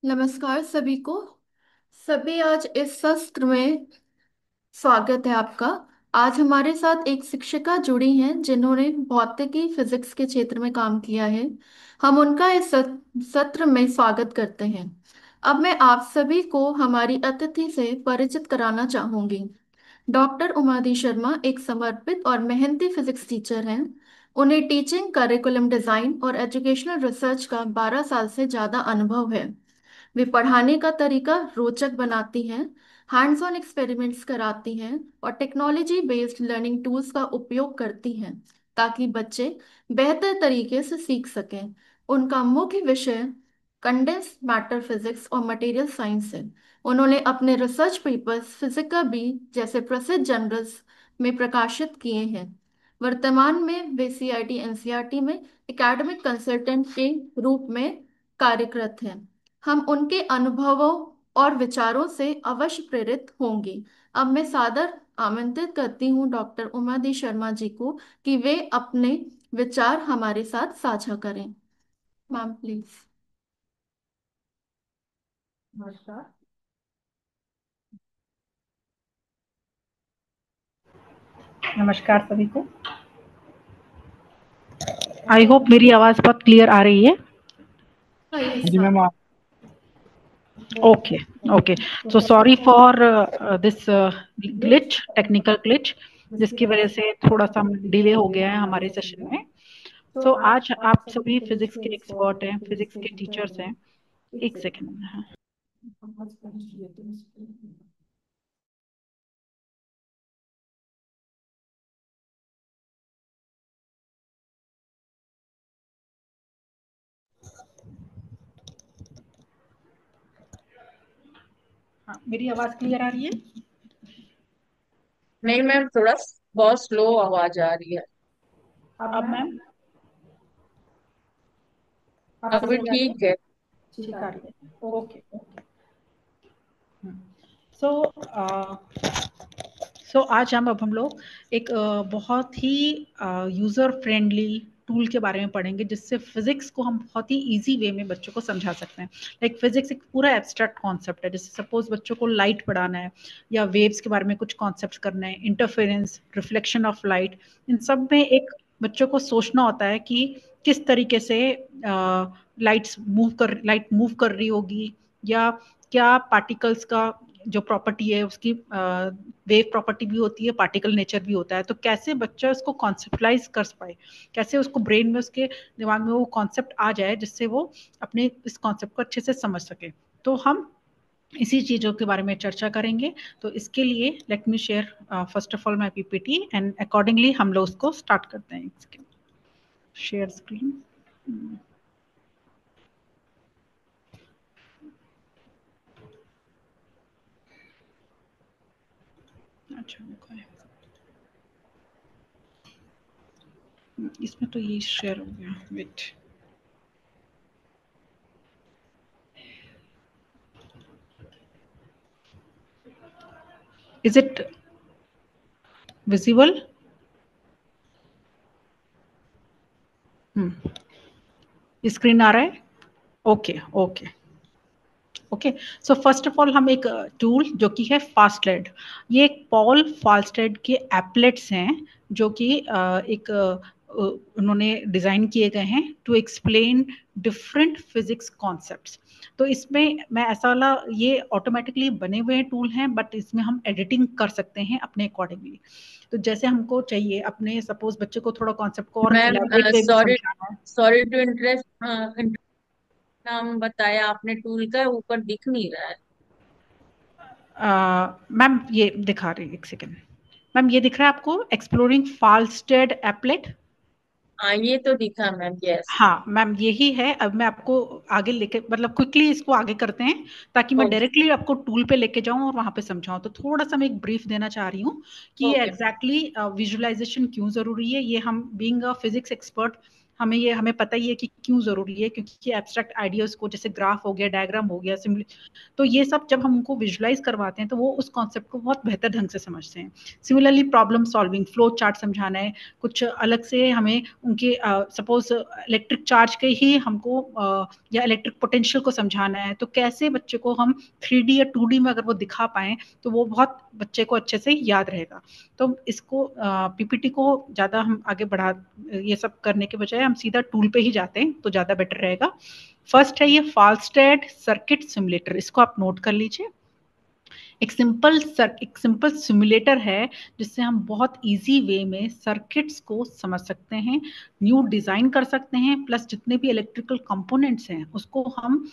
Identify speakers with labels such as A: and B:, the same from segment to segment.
A: नमस्कार सभी को। सभी आज इस सत्र में स्वागत है आपका। आज हमारे साथ एक शिक्षिका जुड़ी हैं जिन्होंने भौतिकी फिजिक्स के क्षेत्र में काम किया है। हम उनका इस सत्र में स्वागत करते हैं। अब मैं आप सभी को हमारी अतिथि से परिचित कराना चाहूंगी। डॉक्टर उमादि शर्मा एक समर्पित और मेहनती फिजिक्स टीचर हैं। उन्हें टीचिंग, करिकुलम डिजाइन और एजुकेशनल रिसर्च का 12 साल से ज्यादा अनुभव है। वे पढ़ाने का तरीका रोचक बनाती हैं, हैंड्स ऑन एक्सपेरिमेंट्स कराती हैं और टेक्नोलॉजी बेस्ड लर्निंग टूल्स का उपयोग करती हैं ताकि बच्चे बेहतर तरीके से सीख सकें। उनका मुख्य विषय कंडेंस्ड मैटर फिजिक्स और मटेरियल साइंस है। उन्होंने अपने रिसर्च पेपर्स फिजिका बी जैसे प्रसिद्ध जर्नल्स में प्रकाशित किए हैं। वर्तमान में वे सीआईटी एनसीईआरटी में एकेडमिक कंसल्टेंट के रूप में कार्यरत हैं। हम उनके अनुभवों और विचारों से अवश्य प्रेरित होंगे। अब मैं सादर आमंत्रित करती हूँ डॉक्टर उमादि शर्मा जी को कि वे अपने विचार हमारे साथ साझा करें। Ma'am please.
B: नमस्कार। नमस्कार सभी को। आई होप मेरी आवाज बहुत क्लियर आ रही है।
A: यस
C: जी
A: मैम।
C: मैम आप
B: okay okay. So sorry for this glitch, technical glitch, जिसकी वजह से थोड़ा सा डिले हो गया है हमारे सेशन में। सो आज आप सभी फिजिक्स के एक्सपर्ट हैं, फिजिक्स के टीचर्स हैं। एक सेकेंड। हाँ, मेरी आवाज क्लियर आ रही है?
D: नहीं मैम, थोड़ा बहुत स्लो आवाज आ रही है।
B: अब मैम अब
D: अभी
B: सही आ रही है?
D: ठीक है।
B: ठीक आ रही है। ओके। सो आज अब हम लोग एक बहुत ही यूज़र फ्रेंडली टूल के बारे में पढ़ेंगे, जिससे फिजिक्स को हम बहुत ही इजी वे में बच्चों को समझा सकते हैं। लाइक फिजिक्स एक पूरा एब्स्ट्रैक्ट कॉन्सेप्ट है। जैसे सपोज बच्चों को लाइट पढ़ाना है या वेव्स के बारे में कुछ कॉन्सेप्ट करना है, इंटरफेरेंस, रिफ्लेक्शन ऑफ लाइट, इन सब में एक बच्चों को सोचना होता है कि किस तरीके से लाइट मूव कर रही होगी, या क्या पार्टिकल्स का जो प्रॉपर्टी है उसकी वेव प्रॉपर्टी भी होती है, पार्टिकल नेचर भी होता है। तो कैसे बच्चा उसको कॉन्सेप्टलाइज कर पाए, कैसे उसको ब्रेन में, उसके दिमाग में वो कॉन्सेप्ट आ जाए, जिससे वो अपने इस कॉन्सेप्ट को अच्छे से समझ सके। तो हम इसी चीज़ों के बारे में चर्चा करेंगे। तो इसके लिए let me share first of all my PPT and accordingly हम लोग उसको स्टार्ट करते हैं। Share screen. अच्छा, इसमें तो ये शेयर हो गया। Wait, is it visible? Screen आ रहा है? Okay okay okay. So first of all हम एक टूल जो कि है फास्टलेड, ये एक पॉल फास्टेड के एप्लेट्स हैं, जो कि उन्होंने डिज़ाइन किए गए हैं to explain different physics concepts. तो इसमें मैं ऐसा वाला, ये ऑटोमेटिकली बने हुए टूल हैं, बट इसमें हम एडिटिंग कर सकते हैं अपने अकॉर्डिंगली। तो जैसे हमको चाहिए, अपने सपोज बच्चे को थोड़ा कॉन्सेप्ट को और
D: मैम
B: इलेबोरेट वे में
D: सॉरी
B: समझाना है।
D: सॉरी टू इंटरेस्ट, नाम बताया आपने टूल का, ऊपर दिख नहीं रहा है।
B: मैम ये दिखा रही है, एक सेकेंड। मैम ये दिख रहा है आपको, एक्सप्लोरिंग फाल्स्टेड एप्लेट?
D: हाँ, ये तो दिखा मैम, यस।
B: हाँ मैम, यही है। अब मैं आपको आगे लेके, मतलब क्विकली इसको आगे करते हैं, ताकि मैं
D: ओके
B: डायरेक्टली आपको टूल पे लेके जाऊं और वहां पे समझाऊं। तो थोड़ा सा मैं एक ब्रीफ देना चाह रही हूँ कि ये
D: ओके
B: एग्जैक्टली विजुअलाइजेशन क्यों जरूरी है। ये हम बीइंग अ फिजिक्स एक्सपर्ट, हमें पता ही है कि क्यों जरूरी है, क्योंकि एब्स्ट्रैक्ट आइडियाज को, जैसे ग्राफ हो गया, डायग्राम हो गया, तो ये सब जब हम उनको विजुलाइज करवाते हैं तो वो उस कॉन्सेप्ट को बहुत बेहतर ढंग से समझते हैं। Similarly problem solving, flow chart समझाना है, कुछ अलग से हमें उनके सपोज इलेक्ट्रिक चार्ज के ही हमको या इलेक्ट्रिक पोटेंशियल को समझाना है, तो कैसे बच्चे को हम 3D या 2D में अगर वो दिखा पाए तो वो बहुत बच्चे को अच्छे से याद रहेगा। तो इसको पीपीटी को ज़्यादा हम आगे बढ़ा, ये सब करने के बजाय हम सीधा टूल पे ही जाते हैं तो ज़्यादा बेटर रहेगा। फर्स्ट है ये फाल्स्टेड सर्किट सिमुलेटर, इसको आप नोट कर लीजिए। एक सिंपल सिमुलेटर है जिससे हम बहुत इजी वे में सर्किट्स को समझ सकते हैं, न्यू डिजाइन कर सकते हैं, प्लस जितने भी इलेक्ट्रिकल कंपोनेंट्स हैं उसको हम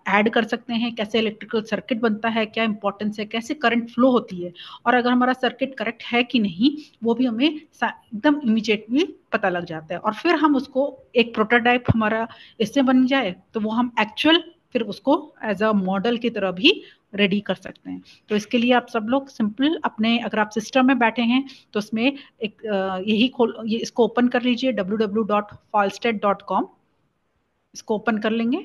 B: ऐड कर सकते हैं, कैसे इलेक्ट्रिकल सर्किट बनता है, क्या इंपॉर्टेंस है, कैसे करंट फ्लो होती है, और अगर हमारा सर्किट करेक्ट है कि नहीं वो भी हमें एकदम इमीडिएटली पता लग जाता है। और फिर हम उसको एक प्रोटोटाइप हमारा इससे बन जाए तो वो हम एक्चुअल फिर उसको एज अ मॉडल की तरह भी रेडी कर सकते हैं। तो इसके लिए आप सब लोग सिंपल अपने, अगर आप सिस्टम में बैठे हैं तो उसमें एक ये इसको ओपन कर लीजिए, www.falstead.com, इसको ओपन कर लेंगे।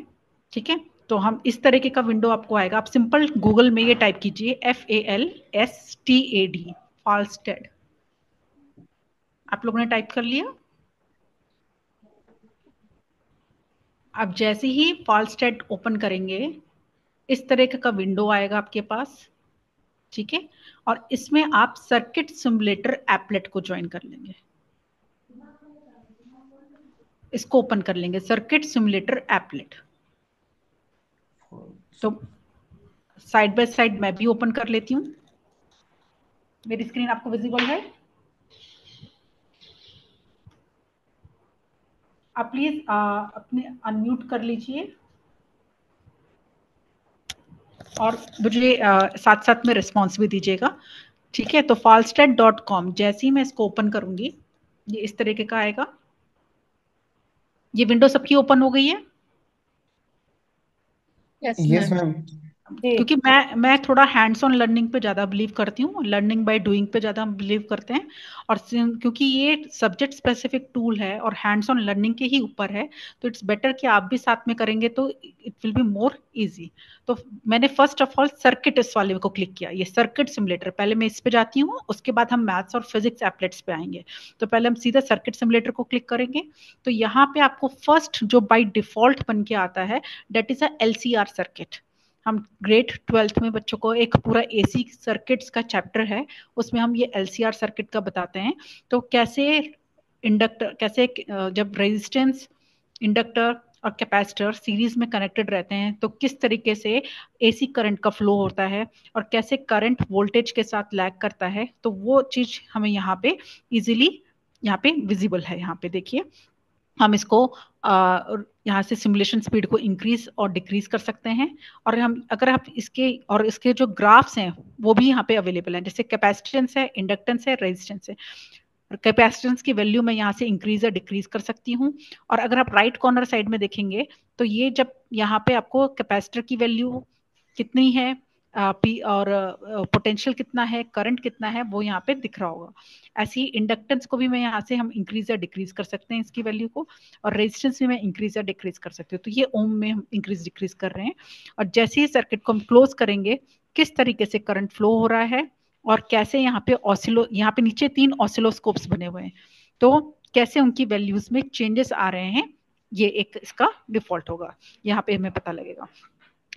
B: ठीक है, तो हम इस तरीके का विंडो आपको आएगा। आप सिंपल गूगल में ये टाइप कीजिए FALSTAD, फाल्स्टेड। आप लोगों ने टाइप कर लिया? आप जैसे ही फाल्स्टेड ओपन करेंगे इस तरह का विंडो आएगा आपके पास। ठीक है, और इसमें आप सर्किट सिमुलेटर एप्लेट को ज्वाइन कर लेंगे, इसको ओपन कर लेंगे, सर्किट सिमुलेटर एप्लेट। तो साइड बाय साइड मैं भी ओपन कर लेती हूँ। मेरी स्क्रीन आपको विजिबल है? आप प्लीज अपने अनम्यूट कर लीजिए और मुझे साथ साथ में रिस्पॉन्स भी दीजिएगा। ठीक है, तो falstead.com जैसे ही मैं इसको ओपन करूंगी ये इस तरीके का आएगा। ये विंडो सबकी ओपन हो गई है?
D: Yes
C: yes
D: ma'am.
C: मैम।
B: क्योंकि मैं थोड़ा हैंड्स ऑन लर्निंग पे ज़्यादा बिलीव करती हूँ, लर्निंग बाय डूइंग पे ज़्यादा बिलीव करते हैं। और क्योंकि ये सब्जेक्ट स्पेसिफिक टूल है और हैंड्स ऑन लर्निंग के ही ऊपर है, तो इट्स बेटर कि आप भी साथ में करेंगे तो it will be more easy. तो मैंने फर्स्ट ऑफ ऑल सर्किट इस वाले को क्लिक किया, ये सर्किट सिमुलेटर। पहले मैं इस पे जाती हूँ, उसके बाद हम मैथ्स और फिजिक्स एप्लेट्स पे आएंगे। तो पहले हम सीधा सर्किट सिमुलेटर को क्लिक करेंगे। तो यहाँ पे आपको फर्स्ट जो बाई डिफॉल्ट बन के आता है that is a LCR circuit. हम ग्रेड 12th में बच्चों को एक पूरा AC सर्किट्स का चैप्टर है, उसमें हम ये LCR सर्किट का बताते हैं। तो कैसे इंडक्टर, कैसे जब रेजिस्टेंस, इंडक्टर और कैपेसिटर सीरीज में कनेक्टेड रहते हैं तो किस तरीके से AC करंट का फ्लो होता है, और कैसे करंट वोल्टेज के साथ लैग करता है, तो वो चीज हमें यहाँ पे इजीली यहाँ पे विजिबल है। यहाँ पे देखिए, हम इसको यहाँ से सिमुलेशन स्पीड को इंक्रीज और डिक्रीज कर सकते हैं। और हम अगर आप इसके जो ग्राफ्स हैं वो भी यहाँ पे अवेलेबल हैं, जैसे कैपेसिटेंस है, इंडक्टेंस है, रेजिस्टेंस है। और कैपेसिटेंस की वैल्यू मैं यहाँ से इंक्रीज या डिक्रीज कर सकती हूँ। और अगर आप राइट कॉर्नर साइड में देखेंगे तो ये जब यहाँ पे आपको कैपेसिटर की वैल्यू कितनी है, पी और पोटेंशियल कितना है, करंट कितना है, वो यहाँ पे दिख रहा होगा। ऐसी इंडक्टेंस को भी मैं यहाँ से हम इंक्रीज या डिक्रीज कर सकते हैं इसकी वैल्यू को, और रेजिस्टेंस भी मैं इंक्रीज या डिक्रीज कर सकती हूँ। तो ये ओम में हम इंक्रीज डिक्रीज कर रहे हैं। और जैसे ही सर्किट को हम क्लोज करेंगे किस तरीके से करंट फ्लो हो रहा है, और कैसे यहाँ पे यहाँ पे नीचे 3 ऑसिलोस्कोप्स बने हुए हैं, तो कैसे उनकी वैल्यूज में चेंजेस आ रहे हैं, ये एक इसका डिफॉल्ट होगा, यहाँ पे हमें पता लगेगा।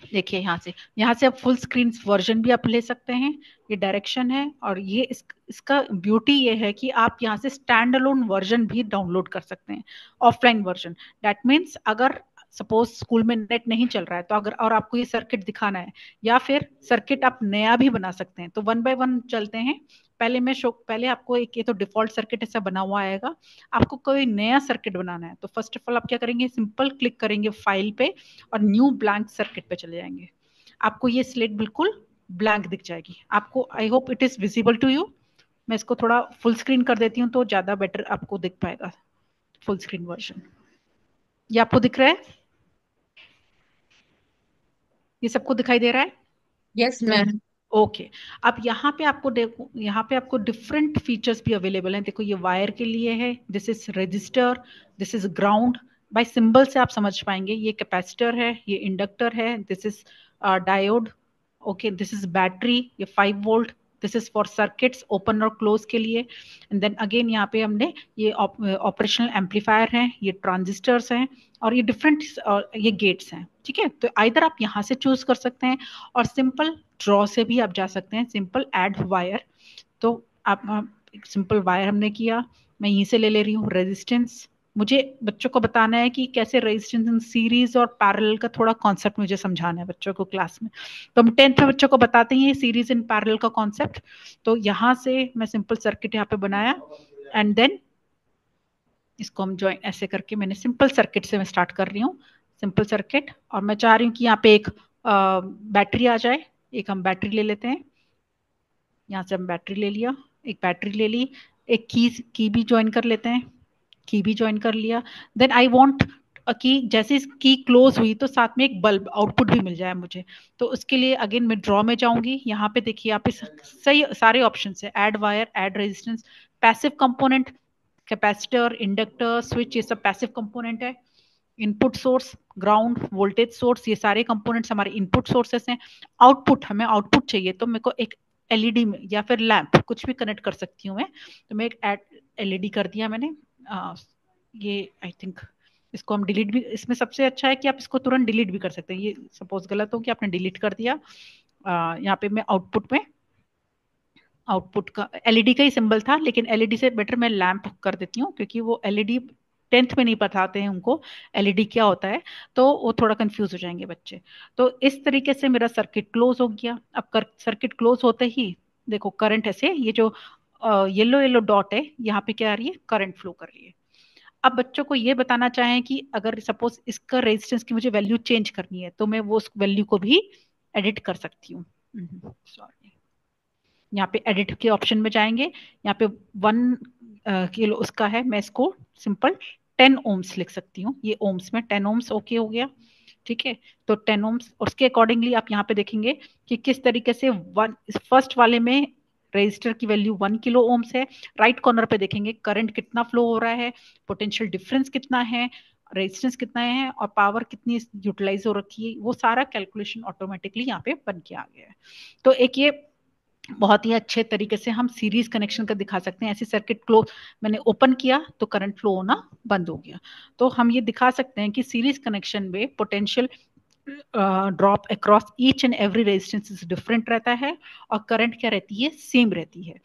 B: देखिए यहाँ से आप फुल स्क्रीन वर्जन भी आप ले सकते हैं, ये डायरेक्शन है। और ये इसका ब्यूटी ये है कि आप यहाँ से स्टैंड अलोन वर्जन भी डाउनलोड कर सकते हैं, ऑफलाइन वर्जन। दैट मीन्स अगर सपोज स्कूल में नेट नहीं चल रहा है तो अगर और आपको ये सर्किट दिखाना है, या फिर सर्किट आप नया भी बना सकते हैं, तो 1 बाय 1 चलते हैं। पहले आपको एक, ये तो डिफॉल्ट सर्किट ऐसा बना हुआ आएगा। आपको कोई नया सर्किट बनाना है तो फर्स्ट ऑफ ऑल आप क्या करेंगे, सिंपल क्लिक करेंगे फाइल पे और न्यू ब्लैंक सर्किट पे चले जाएंगे। आपको ये स्लेट बिल्कुल ब्लैंक दिख जाएगी। आपको, I hope it is visible to you. मैं इसको थोड़ा फुल स्क्रीन कर देती हूँ तो ज्यादा बेटर आपको दिख पाएगा फुल स्क्रीन वर्जन। ये आपको दिख रहा है? ये सबको दिखाई दे रहा है?
D: Yes ma'am.
B: ओके अब यहाँ पे आपको देखो, यहाँ पे आपको डिफरेंट फीचर्स भी अवेलेबल हैं। देखो ये वायर के लिए है, this is register, this is ground, bye symbol से आप समझ पाएंगे। ये कैपेसिटर है, ये इंडक्टर है, this is diode, okay this is battery, ये 5 volt, this is for circuits open और क्लोज के लिए। एंड देन अगेन यहाँ पे हमने ये ऑपरेशनल एम्पलीफायर हैं, ये ट्रांजिस्टर्स हैं, और ये डिफरेंट ये गेट्स हैं। ठीक है, तो आइदर आप यहाँ से चूज कर सकते हैं, और सिंपल ड्रॉ से भी आप जा सकते हैं, सिंपल ऐड वायर। तो आप सिंपल वायर हमने किया, मैं यहीं से ले ले रही हूँ रेजिस्टेंस। मुझे बच्चों को बताना है कि कैसे रेजिस्टेंस इन सीरीज और पैरेलल का थोड़ा कॉन्सेप्ट मुझे समझाना है बच्चों को क्लास में। तो हम 10th में बच्चों को बताते हैं सीरीज इन पैरेलल का कॉन्सेप्ट। तो यहाँ से मैं सिंपल सर्किट यहाँ पे बनाया, एंड देन इसको हम ज्वाइन ऐसे करके, मैंने सिंपल सर्किट से मैं स्टार्ट कर रही हूँ, सिंपल सर्किट। और मैं चाह रही हूँ कि यहाँ पे एक बैटरी आ जाए, एक हम बैटरी ले लेते हैं, यहाँ से हम बैटरी ले लिया, एक बैटरी ले ली, एक की भी ज्वाइन कर लेते हैं, की भी ज्वाइन कर लिया। देन आई वांट कि जैसे की क्लोज हुई तो साथ में एक बल्ब आउटपुट भी मिल जाए मुझे। तो उसके लिए अगेन मैं ड्रॉ में जाऊंगी, यहाँ पे देखिए यहाँ पे सही सारे ऑप्शन है, add wire, add resistance, passive component, capacitor, inductor, switch, ये सब पैसिव कंपोनेंट है। Input source, ground, voltage source, ये सारे कंपोनेंट्स हमारे इनपुट सोर्सेस हैं। आउटपुट, हमें आउटपुट चाहिए तो मेरे को एक एलईडी में या फिर लैंप कुछ भी कनेक्ट कर सकती हूँ मैं। तो मैं एक एलईडी कर दिया मैंने। ये आई थिंक इसको हम डिलीट भी, इसमें सबसे अच्छा है कि आप इसको तुरंत डिलीट भी कर सकते हैं। ये सपोज गलत हो कि आपने डिलीट कर दिया। यहाँ पे मैं आउटपुट का एलईडी का ही सिंबल था, लेकिन एलईडी से बेटर मैं लैंप कर देती हूँ, क्योंकि वो एलईडी 10th में नहीं बताते हैं उनको एलईडी क्या होता है, तो वो थोड़ा कंफ्यूज हो जाएंगे बच्चे। तो इस तरीके से मेरा सर्किट क्लोज हो गया। अब सर्किट क्लोज होते ही देखो करंट ऐसे, ये जो येलो येलो डॉट है यहाँ पे क्या आ रही है, करंट फ्लो कर रही है। अब बच्चों को ये बताना चाहें कि अगर सपोज इसका रेजिस्टेंस की मुझे वैल्यू चेंज करनी है, तो मैं वो उस वैल्यू को भी एडिट कर सकती हूँ। सॉरी, यहाँ पे एडिट के ऑप्शन में जाएंगे, यहाँ पे 1 किलो उसका है, मैं इसको सिंपल 10 ओम्स लिख सकती हूँ। ये ओम्स में 10 ओम्स ओके हो गया। ठीक है, तो 10 ओम्स, और उसके अकॉर्डिंगली आप यहाँ पे देखेंगे कि किस तरीके से फर्स्ट वाले में रजिस्टर की वैल्यू 1 किलो ओम्स है। राइट कॉर्नर पे देखेंगे करंट कितना फ्लो हो रहा है, पोटेंशियल डिफरेंस कितना है, रेजिस्टेंस कितना है, और पावर कितनी यूटिलाइज हो रखी है, वो सारा कैलकुलेशन ऑटोमेटिकली यहाँ पे बन के आ गया है। तो एक ये बहुत ही अच्छे तरीके से हम सीरीज कनेक्शन का दिखा सकते हैं। ऐसे सर्किट क्लोज मैंने ओपन किया तो करंट फ्लो होना बंद हो गया। तो हम ये दिखा सकते हैं कि सीरीज कनेक्शन में potential drop across each and every resistance different रहता है, और करंट क्या रहती है, सेम रहती है।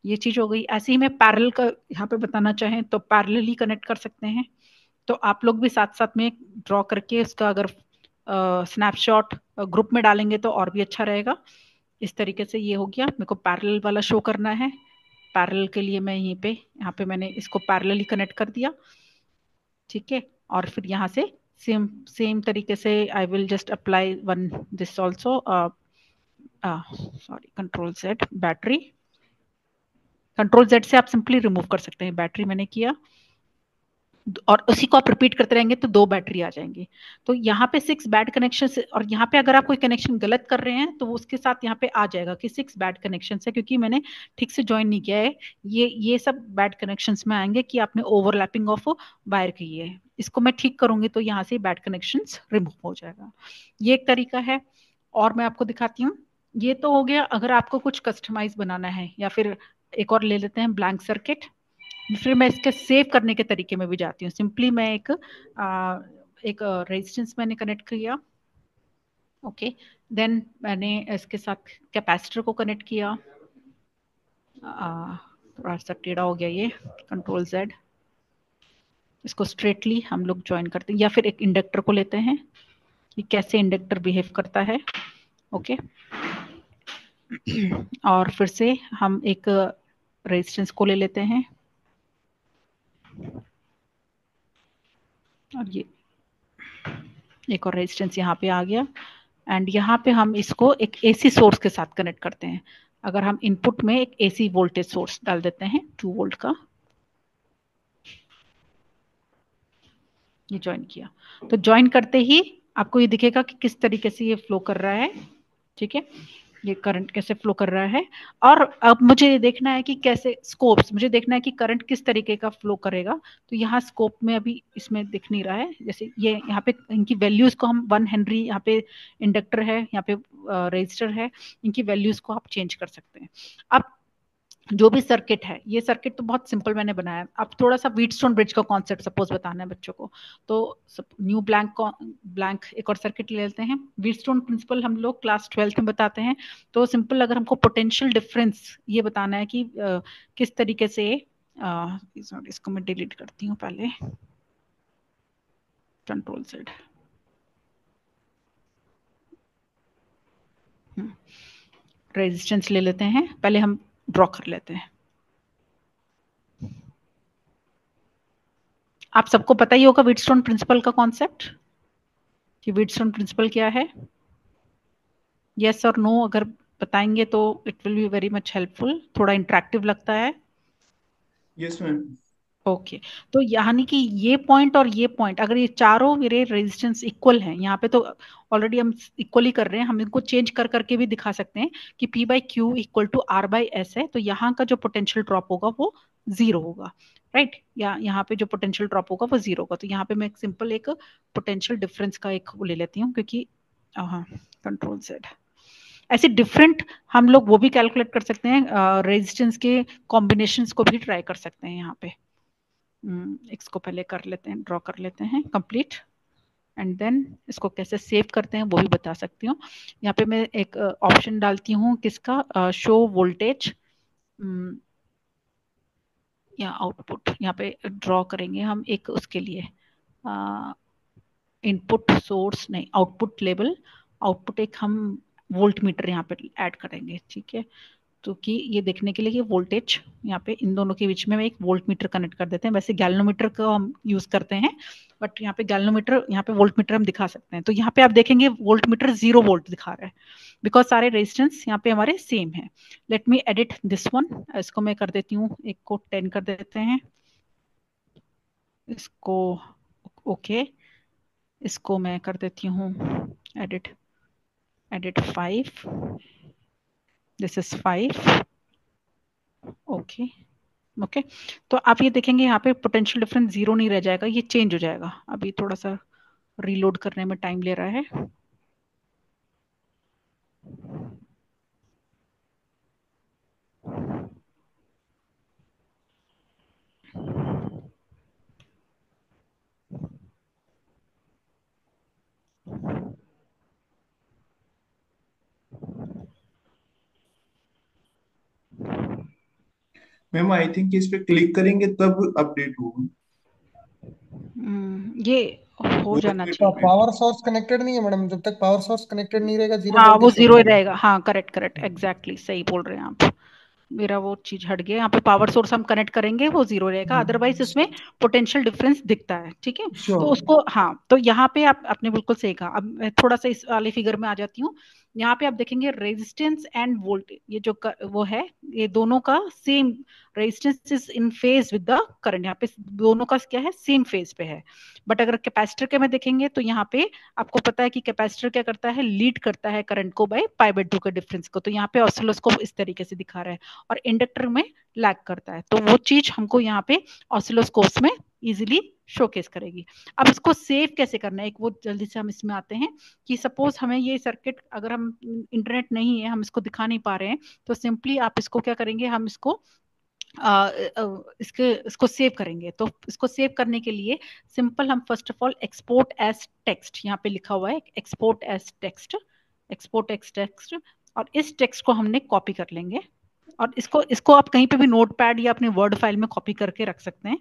B: ये चीज हो गई। ऐसे ही मैं पैरेलल का यहाँ पे बताना चाहें तो पैरेलली कनेक्ट कर सकते हैं। तो आप लोग भी साथ साथ में ड्रॉ करके उसका अगर स्नैपशॉट ग्रुप में डालेंगे तो और भी अच्छा रहेगा। इस तरीके से ये हो गया, मेरे को पैरेलल वाला शो करना है। पैरेलल के लिए मैं यहाँ पे मैंने इसको पैरेलली कनेक्ट कर दिया। ठीक है, और फिर यहाँ से सेम सेम तरीके से I will just apply one this also, sorry, control Z battery, control Z से आप सिंपली रिमूव कर सकते हैं। बैटरी मैंने किया, और उसी को आप रिपीट करते रहेंगे तो 2 बैटरी आ जाएंगी। तो यहाँ पे 6 बैड कनेक्शन, और यहाँ पे अगर आप कोई कनेक्शन गलत कर रहे हैं तो उसके साथ यहाँ पे आ जाएगा कि 6 बैड कनेक्शन है, क्योंकि मैंने ठीक से ज्वाइन नहीं किया है। ये सब बैड कनेक्शन में आएंगे कि आपने ओवरलैपिंग ऑफ वायर की है। इसको मैं ठीक करूंगी तो यहाँ से बैड कनेक्शन रिमूव हो जाएगा। ये एक तरीका है। और मैं आपको दिखाती हूँ, ये तो हो गया अगर आपको कुछ कस्टमाइज बनाना है। या फिर एक और ले लेते हैं, ब्लैंक सर्किट। फिर मैं इसके सेव करने के तरीके में भी जाती हूँ। सिंपली मैं एक रेजिस्टेंस मैंने कनेक्ट किया, ओके, देन मैंने इसके साथ कैपेसिटर को कनेक्ट किया। थोड़ा सा टेढ़ा हो गया ये, कंट्रोल जेड, इसको स्ट्रेटली हम लोग ज्वाइन करते हैं। या फिर एक इंडक्टर को लेते हैं कि कैसे इंडक्टर बिहेव करता है, ओके। और फिर से हम एक रेजिस्टेंस को ले लेते हैं, और ये एक और रेजिस्टेंस यहाँ पे आ गया। एंड यहाँ पे हम इसको एक एसी सोर्स के साथ कनेक्ट करते हैं। अगर हम इनपुट में एक एसी वोल्टेज सोर्स डाल देते हैं 2 वोल्ट का, ये ज्वाइन किया, तो ज्वाइन करते ही आपको ये दिखेगा कि किस तरीके से ये फ्लो कर रहा है। ठीक है, ये करंट कैसे फ्लो कर रहा है। और अब मुझे देखना है कि कैसे स्कोप्स, मुझे देखना है कि करंट किस तरीके का फ्लो करेगा। तो यहाँ स्कोप में अभी इसमें दिख नहीं रहा है, जैसे ये यहाँ पे इनकी वैल्यूज को हम 1 हेनरी, यहाँ पे इंडक्टर है, यहाँ पे रजिस्टर है, इनकी वैल्यूज को आप चेंज कर सकते हैं। अब जो भी सर्किट है, ये सर्किट तो बहुत सिंपल मैंने बनाया है। अब थोड़ा सा व्हीटस्टोन ब्रिज का कॉन्सेप्ट सपोज बताना है बच्चों को, तो न्यू ब्लैंक ब्लैंक एक और सर्किट ले लेते हैं। व्हीटस्टोन प्रिंसिपल हम लोग क्लास 12th में बताते हैं। तो सिंपल, अगर हमको पोटेंशियल डिफरेंस ये बताना है कि किस तरीके से इसको मैं डिलीट करती हूँ पहले, कंट्रोल सेड। रेजिस्टेंस ले लेते हैं, पहले हम ड्रॉ कर लेते हैं। आप सबको पता ही होगा व्हीटस्टोन प्रिंसिपल का कॉन्सेप्ट, कि व्हीटस्टोन प्रिंसिपल क्या है। यस और नो अगर बताएंगे तो it will be very much helpful, थोड़ा इंटरेक्टिव लगता है।
C: Yes ma'am.
B: ओके, तो यानी कि ये पॉइंट और ये पॉइंट, अगर ये चारों मेरे रेजिस्टेंस इक्वल हैं, यहाँ पे तो ऑलरेडी हम इक्वली कर रहे हैं, हम इनको चेंज कर करके भी दिखा सकते हैं कि P by Q equal to R by S है, तो यहाँ का जो पोटेंशियल ड्रॉप होगा वो जीरो होगा, राइट। या यहाँ पे जो पोटेंशियल ड्रॉप होगा वो जीरो होगा। तो यहाँ पे मैं एक सिंपल एक पोटेंशियल डिफरेंस का एक वो ले लेती हूँ, क्योंकि हाँ, कंट्रोल सेट ऐसे डिफरेंट हम लोग वो भी कैलकुलेट कर सकते हैं, रेजिस्टेंस के कॉम्बिनेशंस को भी ट्राई कर सकते हैं। यहाँ पे इसको पहले कर लेते हैं, ड्रॉ कर लेते हैं कंप्लीट, एंड देन इसको कैसे सेव करते हैं वो भी बता सकती हूँ। यहाँ पे मैं एक ऑप्शन डालती हूँ किसका, शो वोल्टेज या आउटपुट। यहाँ पे ड्रॉ करेंगे हम एक उसके लिए इनपुट सोर्स नहीं, आउटपुट लेवल, आउटपुट एक हम वोल्ट मीटर यहाँ पे ऐड करेंगे, ठीक है। तो कि ये देखने के लिए कि वोल्टेज यहाँ पे इन दोनों के बीच में एक वोल्ट मीटर कनेक्ट कर देते हैं। वैसे गैल्वेनोमीटर को हम यूज करते हैं, बट यहाँ पे गैल्वेनोमीटर, यहाँ पे वोल्ट मीटर हम दिखा सकते हैं। तो यहाँ पे आप देखेंगे वोल्ट मीटर 0 वोल्ट दिखा रहा है, बिकॉज सारे रेजिस्टेंस यहाँ पे हमारे सेम है। Let me edit this one, इसको मैं कर देती हूँ, एक को 10 कर देते हैं, इसको ओके, इसको मैं कर देती हूँ edit, edit 5, this is 5, okay okay. तो आप ये देखेंगे यहाँ पे पोटेंशियल डिफरेंस जीरो नहीं रह जाएगा, ये चेंज हो जाएगा। अभी थोड़ा सा रीलोड करने में टाइम ले रहा है।
C: मैम आई थिंक इस पे क्लिक करेंगे तब अपडेट होगा।
B: ये हो जाना चाहिए।
E: पावर सोर्स कनेक्टेड नहीं है मैडम, जब तक पावर सोर्स कनेक्टेड नहीं रहेगा जीरो
B: हाँ, वो
E: वोल्टेज
B: जीरो ही रहेगा। हाँ, करेक्ट करेक्ट, एग्जैक्टली सही बोल रहे हैं आप। मेरा वो चीज हट गया, यहाँ पे पावर सोर्स हम कनेक्ट करेंगे वो जीरो रहेगा, अदरवाइज इसमें पोटेंशियल डिफरेंस दिखता है, ठीक है। तो उसको, हाँ, तो यहाँ पे आप आपने बिल्कुल सही कहा। अब मैं थोड़ा सा इस वाले फिगर में आ जाती हूँ। यहाँ पे आप देखेंगे रेजिस्टेंस एंड वोल्टेज, ये जो वो है, ये दोनों का same, resistance is in phase with the current, यहाँ पे दोनों का क्या है, सेम फेज पे है। बट अगर कैपेसिटर के में देखेंगे तो यहाँ पे आपको पता है कि कैपेसिटर क्या करता है, लीड करता है करंट को बाय पाई बाय 2 के डिफरेंस को। तो यहाँ पे ऑसिलोस्कोप इस तरीके से दिखा रहा है, और इंडक्टर में लैग करता है। तो वो चीज हमको यहाँ पे ऑसिलोस्कोप्स में इजीली शोकेस करेगी। अब इसको सेव कैसे करना है, एक वो जल्दी से हम इसमें आते हैं कि सपोज हमें ये सर्किट, अगर हम इंटरनेट नहीं है, हम इसको दिखा नहीं पा रहे हैं, तो सिंपली आप इसको क्या करेंगे, हम इसको इसको सेव करेंगे। तो इसको सेव करने के लिए सिंपल हम first of all export as text, यहाँ पे लिखा हुआ है export as text, export as text, और इस टेक्स्ट को हमने कॉपी कर लेंगे। और इसको इसको आप कहीं पे भी नोटपैड या अपने वर्ड फाइल में कॉपी करके रख सकते हैं,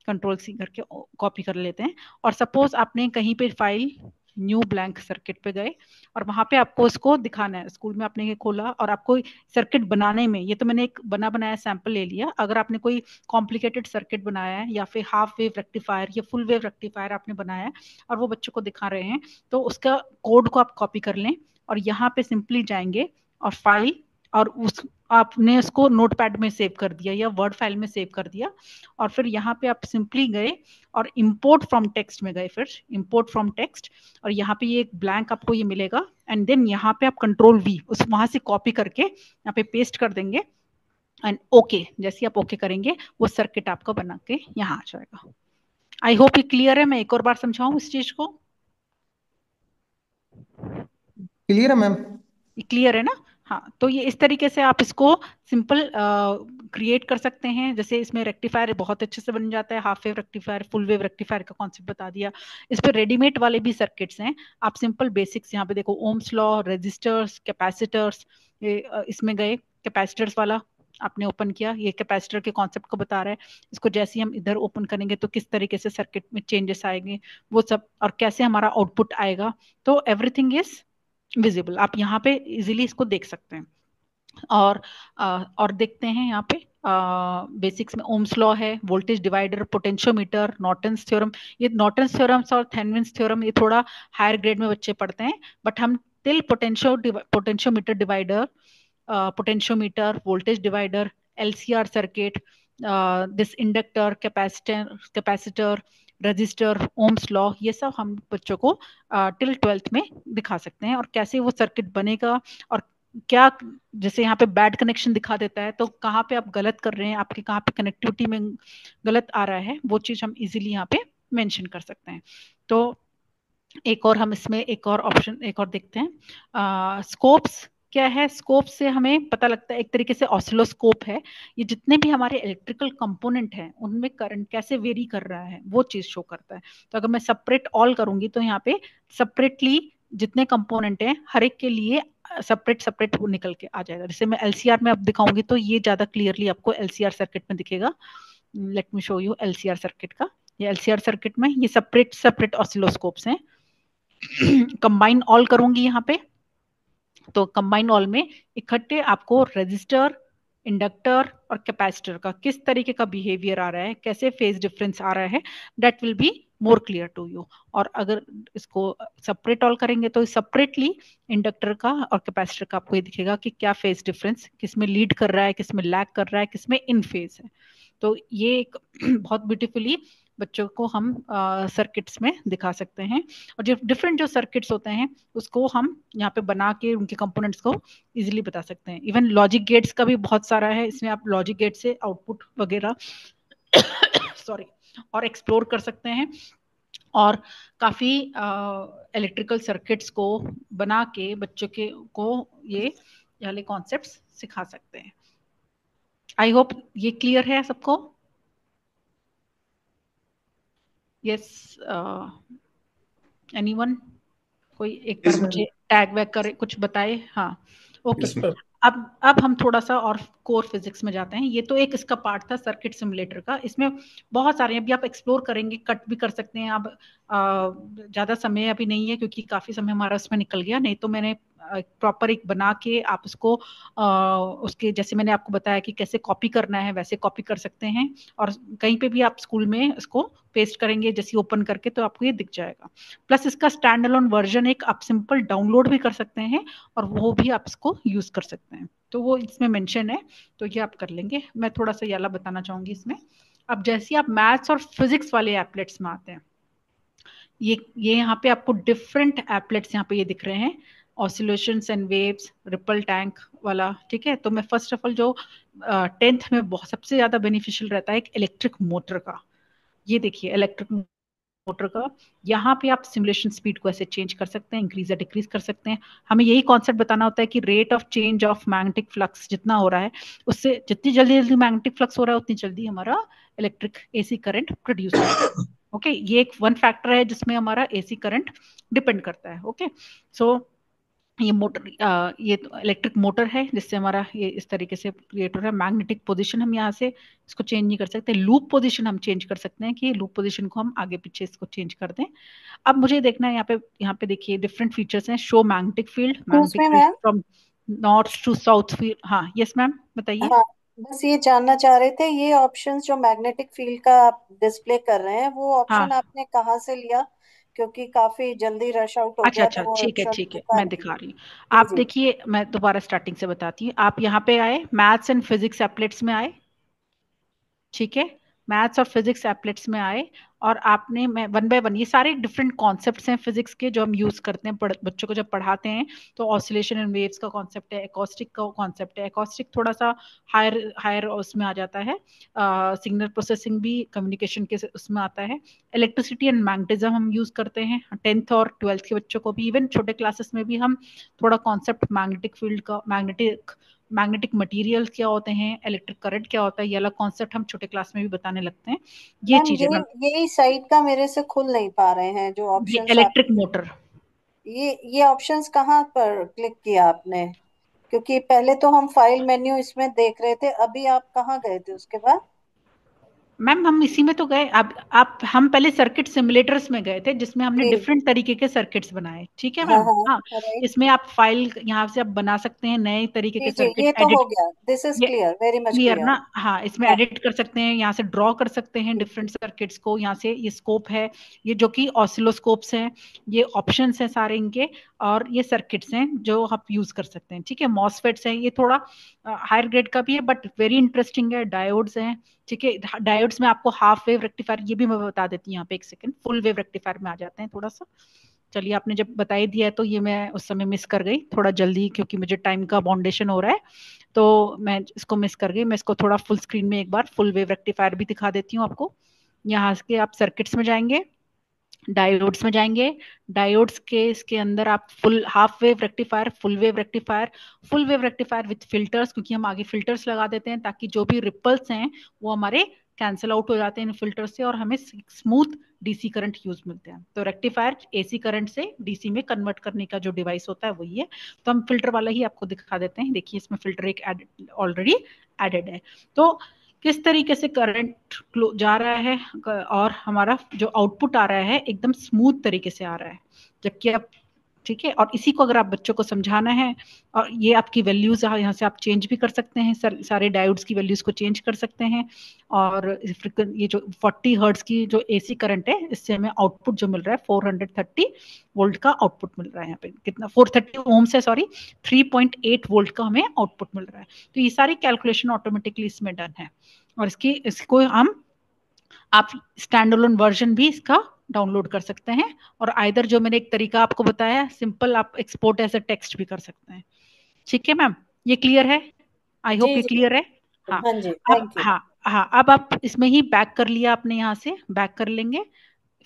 B: कंट्रोल सी करके कॉपी कर लेते हैं। और सपोज आपने कहीं पे फाइल न्यू ब्लैंक सर्किट पे गए, और वहां पे आपको इसको दिखाना है, स्कूल में आपने ये खोला और आपको सर्किट बनाने में, ये तो मैंने एक बना बनाया सैंपल ले लिया, अगर आपने कोई कॉम्प्लिकेटेड सर्किट बनाया है या फिर हाफ वेव रेक्टिफायर या फुल वेव रेक्टिफायर आपने बनाया है और वो बच्चों को दिखा रहे हैं, तो उसका कोड को आप कॉपी कर लें और यहाँ पे सिंपली जाएंगे और फाइल, और आपने उसको नोटपैड में सेव कर दिया या वर्ड फाइल में सेव कर दिया, और फिर यहाँ पे आप सिंपली गए और इंपोर्ट फ्रॉम टेक्स्ट में गए, फिर इंपोर्ट फ्रॉम टेक्स्ट, और यहाँ पे ये एक ब्लैंक आपको ये मिलेगा, एंड देन यहाँ पे आप कंट्रोल वी उस वहां से कॉपी करके यहाँ पे पेस्ट कर देंगे, एंड ओके जैसे ही आप ओके करेंगे वो सर्किट आपका बना के यहाँ आ जाएगा। आई होप ये क्लियर है। मैं एक और बार समझाऊं इस चीज को?
E: क्लियर है मैम।
B: क्लियर है ना? हाँ, तो ये इस तरीके से आप इसको सिंपल क्रिएट कर सकते हैं। जैसे इसमें रेक्टिफायर बहुत अच्छे से बन जाता है, half wave rectifier, full wave rectifier का कॉन्सेप्ट बता दिया। इस पे रेडीमेड वाले भी सर्किट्स हैं, आप सिंपल बेसिक्स यहाँ पे देखो, ओम्स लॉ, रेजिस्टर्स, कैपेसिटर्स, इसमें गए कैपेसिटर्स वाला आपने ओपन किया, ये कैपेसिटर के कॉन्सेप्ट को बता रहा है। इसको जैसे ही हम इधर ओपन करेंगे तो किस तरीके से सर्किट में चेंजेस आएंगे वो सब, और कैसे हमारा आउटपुट आएगा, तो एवरीथिंग इज विजिबल। आप यहाँ पे इजीली इसको देख सकते हैं। और देखते हैं यहाँ पे बेसिक्स में ओम्स लॉ है, voltage divider, potentiometer, Norton's theorem. ये नॉर्टन्स थ्योरम्स और थेवेनिन्स थ्योरम ये थोड़ा हायर ग्रेड में बच्चे पढ़ते हैं, बट हम till potentiometer divider, potentiometer, voltage divider, LCR circuit, this inductor, capacitor, register, Ohm's law, ये सब हम बच्चों को टिल 12th में दिखा सकते हैं, और कैसे वो सर्किट बनेगा, और क्या, जैसे यहाँ पे बैड कनेक्शन दिखा देता है तो कहाँ पे आप गलत कर रहे हैं, आपके कहाँ पे कनेक्टिविटी में गलत आ रहा है, वो चीज हम इजीली यहाँ पे मेंशन कर सकते हैं। तो एक और हम इसमें एक और ऑप्शन एक और देखते हैं, स्कोप्स क्या है। स्कोप से हमें पता लगता है एक तरीके से ऑसिलोस्कोप है, ये जितने भी हमारे इलेक्ट्रिकल कंपोनेंट हैं उनमें करंट कैसे वेरी कर रहा है वो चीज शो करता है। तो अगर मैं सेपरेट ऑल करूंगी तो यहाँ पे सेपरेटली जितने कंपोनेंट हैं हर एक के लिए सेपरेट सेपरेट निकल के आ जाएगा। जैसे मैं एलसीआर में अब दिखाऊंगी तो ये ज्यादा क्लियरली आपको एलसीआर सर्किट में दिखेगा। Let me show you LCR circuit का। ये एलसीआर सर्किट में ये सेपरेट सेपरेट ऑसिलोस्कोप्स हैं। कंबाइन ऑल करूंगी यहाँ पे, तो कंबाइन ऑल में इकट्ठे आपको रेजिस्टर, इंडक्टर और कैपेसिटर का किस तरीके का बिहेवियर आ रहा है, कैसे फेज डिफरेंस आ रहा है, that will be more clear to you. और अगर इसको सेपरेट ऑल करेंगे तो सेपरेटली इंडक्टर का और कैपेसिटर का आपको ये दिखेगा कि क्या फेज डिफरेंस, किस में लीड कर रहा है, किस में लैग कर रहा है, किस में इन फेज है। तो ये एक बहुत ब्यूटीफुली बच्चों को हम सर्किट्स में दिखा सकते हैं, और जो डिफरेंट जो सर्किट्स होते हैं उसको हम यहाँ पे बना के उनके कंपोनेंट्स को इजीली बता सकते हैं। इवन लॉजिक गेट्स का भी बहुत सारा है, इसमें आप लॉजिक गेट से आउटपुट वगैरह सॉरी और एक्सप्लोर कर सकते हैं, और काफी इलेक्ट्रिकल सर्किट्स को बना के बच्चों के को ये वाले कॉन्सेप्ट्स सिखा सकते हैं। आई होप ये क्लियर है सबको। यस, एनीवन, कोई एक बार
C: यस मैम।
B: मुझे टैग वैग करे कुछ बताए। हाँ, ओके।
C: Yes ma'am.
B: अब हम थोड़ा सा और कोर फिजिक्स में जाते हैं। ये तो एक इसका पार्ट था सर्किट सिमुलेटर का, इसमें बहुत सारे अभी आप एक्सप्लोर करेंगे, कट भी कर सकते हैं। अब ज्यादा समय अभी नहीं है क्योंकि काफी समय हमारा उसमें निकल गया, नहीं तो मैंने प्रॉपर एक बना के आप उसको उसके जैसे मैंने आपको बताया कि कैसे कॉपी करना है वैसे कॉपी कर सकते हैं, और कहीं पे भी आप स्कूल में इसको पेस्ट करेंगे जैसे ओपन करके तो आपको ये दिख जाएगा। प्लस इसका स्टैंड अलोन वर्जन एक आप सिंपल डाउनलोड भी कर सकते हैं, और वो भी आप इसको यूज कर सकते हैं, तो वो इसमें मेंशन है, तो ये आप कर लेंगे। मैं थोड़ा सा याला बताना चाहूंगी इसमें। अब जैसे आप मैथ्स और फिजिक्स वाले एप्लेट्स में आते हैं, ये यहाँ पे आपको डिफरेंट एप्लेट्स यहाँ पे ये दिख रहे हैं, oscillations and waves, ripple tank वाला, ठीक है। तो मैं फर्स्ट ऑफ ऑल जो 10th में बहुत सबसे ज्यादा बेनिफिशियल रहता है एक इलेक्ट्रिक मोटर का, ये देखिए इलेक्ट्रिक मोटर का, यहाँ पे आप सिमुलेशन स्पीड को ऐसे चेंज कर सकते हैं, इंक्रीज या डिक्रीज कर सकते हैं। हमें यही कॉन्सेप्ट बताना होता है कि rate of change of magnetic flux जितना हो रहा है, उससे जितनी जल्दी जल्दी मैग्नेटिक फ्लक्स हो रहा है उतनी जल्दी हमारा इलेक्ट्रिक एसी करंट प्रोड्यूस होगा। ओके, ये एक वन फैक्टर है जिसमें हमारा एसी करंट डिपेंड करता है। ओके, सो ये मोटर ये इलेक्ट्रिक मोटर है जिससे हमारा ये इस तरीके से क्रिएट हो रहा है। मैग्नेटिक पोजीशन हम यहाँ से इसको चेंज नहीं कर सकते, लूप पोजीशन हम चेंज कर सकते हैं कि लूप पोजीशन को हम आगे पीछे इसको चेंज कर दें। अब मुझे देखना है यहाँ पे देखिए डिफरेंट फीचर्स हैं। शो मैग्नेटिक
F: उसमें
B: field
F: ma'am,
B: from north to south field. हाँ यस मैम बताइए।
F: हाँ, बस ये जानना चाह रहे थे, ये ऑप्शंस जो मैग्नेटिक फील्ड का आप डिस्प्ले कर रहे हैं वो
B: हाँ
F: ऑप्शन आपने कहाँ से लिया? क्योंकि काफी जल्दी रश आउट हो
B: अच्छा
F: गया था
B: अच्छा,
F: वो
B: ठीक है
F: ऑप्शन
B: ठीक है, मैं
F: निकाल के।
B: दिखा रही हूँ।
F: जी
B: आप
F: जी।
B: देखिए, मैं दोबारा स्टार्टिंग से बताती हूँ। आप यहाँ पे आए, मैथ्स एंड फिजिक्स एप्लेट्स में आए, ठीक है, मैथ्स और फिजिक्स एप्लेट्स में आए, और आपने, मैं वन बाय वन, ये सारे डिफरेंट कॉन्सेप्ट्स हैं फिजिक्स के जो हम यूज करते हैं बच्चों को जब पढ़ाते हैं। तो ऑसिलेशन एंड वेव्स का कॉन्सेप्ट है, एकॉस्टिक का कॉन्सेप्ट है, एकॉस्टिक थोड़ा सा हायर हायर उसमें आ जाता है, सिग्नल प्रोसेसिंग भी कम्युनिकेशन के उसमें आता है। इलेक्ट्रिसिटी एंड मैग्नेटिज्म हम यूज करते हैं 10th और 12th के बच्चों को भी, इवन छोटे क्लासेस में भी हम थोड़ा कॉन्सेप्ट मैग्नेटिक फील्ड का, मैग्नेटिक मटेरियल क्या होते हैं, इलेक्ट्रिक करंट क्या होता है, ये अलग कॉन्सेप्ट हम छोटे क्लास में भी बताने लगते हैं। ये
F: मैम
B: चीज है
F: ये
B: मैम।
F: यही साइट का मेरे से खुल नहीं पा रहे हैं जो
B: ये
F: ऑप्शंस आप।
B: Electric motor.
F: ये ऑप्शंस कहाँ पर क्लिक किया आपने? क्योंकि पहले तो हम फाइल मेन्यू इसमें देख रहे थे, अभी आप कहाँ गए थे उसके बाद?
B: मैम हम इसी में तो गए। अब आप, हम पहले सर्किट सिमुलेटर्स में गए थे जिसमें हमने
F: जी।
B: डिफरेंट तरीके के सर्किट्स बनाए, ठीक है
F: हाँ
B: मैम। हाँ,
F: हाँ राइट।
B: इसमें आप फाइल यहाँ से आप बना सकते हैं, नए तरीके
F: जी
B: के
F: जी, ये
B: सर्किट
F: तो
B: एडिट।
F: हो गया, दिस इज
B: ये
F: clear, very much
B: clear
F: clear.
B: ना? हाँ, इसमें
F: हाँ।
B: एडिट कर सकते हैं, यहाँ से ड्रॉ कर सकते हैं डिफरेंट सर्किट्स को, यहाँ से ये स्कोप है, ये जो कि ऑसिलोस्कोप्स हैं, ये ऑप्शंस हैं सारे इनके, और ये सर्किट्स हैं जो आप यूज कर सकते हैं, ठीक है। मॉसफेट्स हैं, ये थोड़ा हायर ग्रेड का भी है बट वेरी इंटरेस्टिंग है। डायोड्स हैं, ठीक है। डायोड्स में आपको हाफ वेव रेक्टिफायर, ये भी मैं बता देती हूँ यहाँ पे, एक सेकंड, फुल वेव रेक्टिफायर में आ जाते हैं थोड़ा सा। चलिए, आपने जब बता ही दिया है तो ये मैं उस समय मिस कर गई थोड़ा जल्दी, क्योंकि मुझे टाइम का बाउंडेशन हो रहा है, तो मैं इसको मिस कर गई। मैं इसको थोड़ा फुल स्क्रीन में एक बार फुल वेव रेक्टिफायर भी दिखा देती हूँ आपको। यहाँ के आप सर्किट्स में जाएंगे, डायोड्स में जाएंगे, डायोड्स के इसके अंदर आप full half wave rectifier, full wave rectifier with filters, क्योंकि हम आगे फिल्टर्स लगा देते हैं ताकि जो भी रिपल्स हैं वो हमारे कैंसिल आउट हो जाते हैं इन फिल्टर से, और हमें स्मूथ डीसी करंट यूज मिलते हैं। तो रेक्टिफायर एसी करंट से डीसी में कन्वर्ट करने का जो डिवाइस होता है वही है। तो हम फिल्टर वाला ही आपको दिखा देते हैं। देखिए, इसमें फिल्टर एक ऑलरेडी एडेड है। तो किस तरीके से करंट जा रहा है, और हमारा जो आउटपुट आ रहा है एकदम स्मूथ तरीके से आ रहा है, जबकि आप, ठीक है। और इसी को अगर आप बच्चों को समझाना है, और ये आपकी वैल्यूज यहाँ से आप चेंज भी कर सकते हैं, सारे डायोड्स की वैल्यूज को चेंज कर सकते हैं। और ये जो 40 हर्ट्ज की जो एसी करंट है, इससे हमें आउटपुट जो मिल रहा है 430 वोल्ट का आउटपुट मिल रहा है। यहाँ पे कितना, 430 ओम्स है, सॉरी, 3.8 वोल्ट का हमें आउटपुट मिल रहा है। तो ये सारी कैलकुलेशन ऑटोमेटिकली इसमें डन है। और इसको हम, आप स्टैंड अलोन वर्जन भी इसका डाउनलोड कर सकते हैं, और आइदर जो मैंने एक तरीका आपको बताया सिंपल, आप एक्सपोर्ट एज अ टेक्स्ट भी कर सकते हैं, ठीक है मैम। ये क्लियर है? आई होप
F: जी
B: ये
F: जी।
B: क्लियर है। हाँ।
F: हाँ जी,
B: अब,
F: थैंक यू।
B: हाँ हाँ, अब आप इसमें ही बैक कर लिया आपने, यहाँ से बैक कर लेंगे,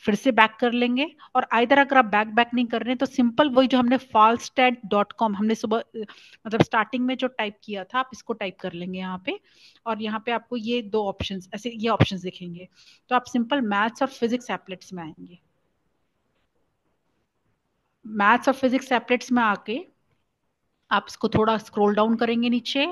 B: फिर से बैक कर लेंगे। और आइदर अगर आप बैक बैक नहीं कर रहे हैं तो सिंपल वही जो हमने falstat.com हमने सुबह मतलब स्टार्टिंग में जो टाइप किया था, आप इसको टाइप कर लेंगे यहाँ पे। और यहाँ पे आपको ये दो ऑप्शंस, ऐसे ये ऑप्शंस दिखेंगे। तो आप सिंपल मैथ्स और फिजिक्स एप्लेट्स में आएंगे। मैथ्स और फिजिक्स एप्लेट्स में आके आप इसको थोड़ा स्क्रॉल डाउन करेंगे नीचे,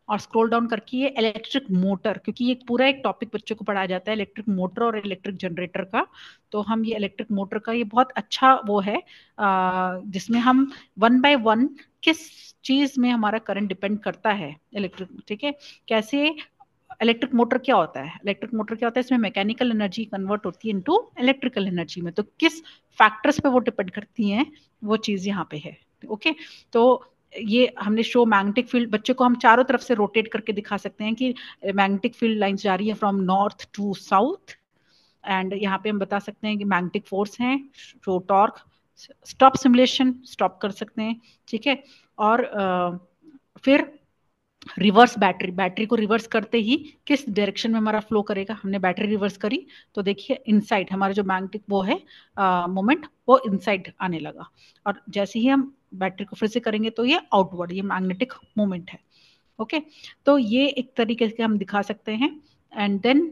B: और स्क्रॉल डाउन करके ये इलेक्ट्रिक मोटर, क्योंकि ये पूरा एक टॉपिक बच्चों को पढ़ाया जाता है इलेक्ट्रिक मोटर और इलेक्ट्रिक जनरेटर का। तो हम ये इलेक्ट्रिक मोटर का ये बहुत अच्छा वो है, जिसमें हम वन बाय वन किस चीज में हमारा करंट डिपेंड करता है इलेक्ट्रिक, ठीक है। कैसे इलेक्ट्रिक मोटर क्या होता है, इलेक्ट्रिक मोटर क्या होता है, इसमें मैकेनिकल एनर्जी कन्वर्ट होती है इनटू इलेक्ट्रिकल एनर्जी में। तो किस फैक्टर्स पे वो डिपेंड करती हैं, वो चीज यहाँ पे है, ओके। तो ये हमने शो मैग्नेटिक फील्ड, बच्चे को हम चारों तरफ से रोटेट करके दिखा सकते हैं कि मैग्नेटिक फील्ड लाइंस जा रही है from north to south. And यहाँ पे हम बता सकते हैं कि मैग्नेटिक फोर्स है, show torque, stop simulation, stop कर सकते हैं, ठीक है। और फिर रिवर्स बैटरी, बैटरी को रिवर्स करते ही किस डायरेक्शन में हमारा फ्लो करेगा, हमने बैटरी रिवर्स करी तो देखिए इनसाइड हमारा जो मैग्नेटिक वो है मोमेंट, वो इनसाइड आने लगा। और जैसे ही हम बैटरी को फिर से करेंगे तो ये आउटवर्ड, ये मैग्नेटिक मोमेंट है, ओके। तो ये एक तरीके से हम दिखा सकते हैं। एंड देन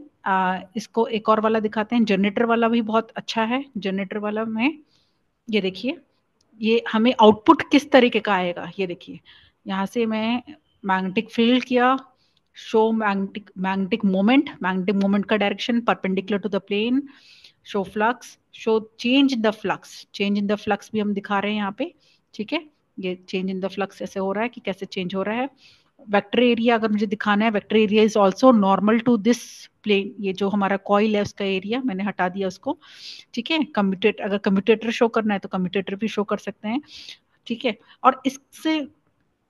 B: इसको एक और वाला दिखाते हैं, जनरेटर वाला भी बहुत अच्छा है। जनरेटर वाला में ये देखिए, ये हमें आउटपुट किस तरीके का आएगा, ये देखिए। यहाँ से मैं मैग्नेटिक फील्ड किया, शो मैग्नेटिक मोमेंट का direction perpendicular to the plane, show flux, show change in the flux, change in the flux भी हम दिखा रहे हैं यहाँ पे, ठीक है। ये चेंज इन द फ्लक्स ऐसे हो रहा है कि कैसे चेंज हो रहा है। वेक्टर एरिया अगर मुझे दिखाना है, vector area is also normal to this plane. ये जो हमारा कॉइल है उसका एरिया मैंने हटा दिया उसको, ठीक है। कम्यूटेटर, अगर कम्यूटेटर शो करना है तो कम्यूटेटर भी शो कर सकते हैं, ठीक है। और इससे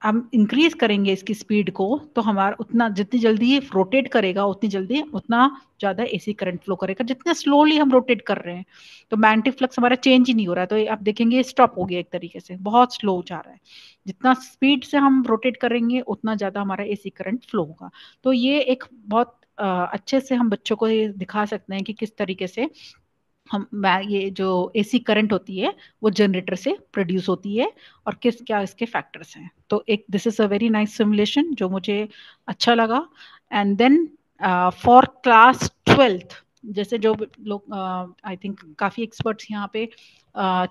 B: हम इंक्रीज करेंगे इसकी स्पीड को, तो हमारा उतना जितनी जल्दी ये रोटेट करेगा उतनी जल्दी उतना ज्यादा एसी करंट फ्लो करेगा। जितने स्लोली हम रोटेट कर रहे हैं तो मैग्नेटिक फ्लक्स हमारा चेंज ही नहीं हो रहा है, तो आप देखेंगे स्टॉप हो गया एक तरीके से, बहुत स्लो जा रहा है। जितना स्पीड से हम रोटेट करेंगे उतना ज्यादा हमारा एसी करंट फ्लो होगा। तो ये एक बहुत अच्छे से हम बच्चों को ये दिखा सकते हैं कि किस तरीके से हम ये जो एसी करंट होती है वो जनरेटर से प्रोड्यूस होती है और किस क्या इसके फैक्टर्स हैं। तो एक this is a very nice simulation जो मुझे अच्छा लगा। And then for class 12th, जैसे जो लोग आई थिंक काफी एक्सपर्ट्स यहाँ पे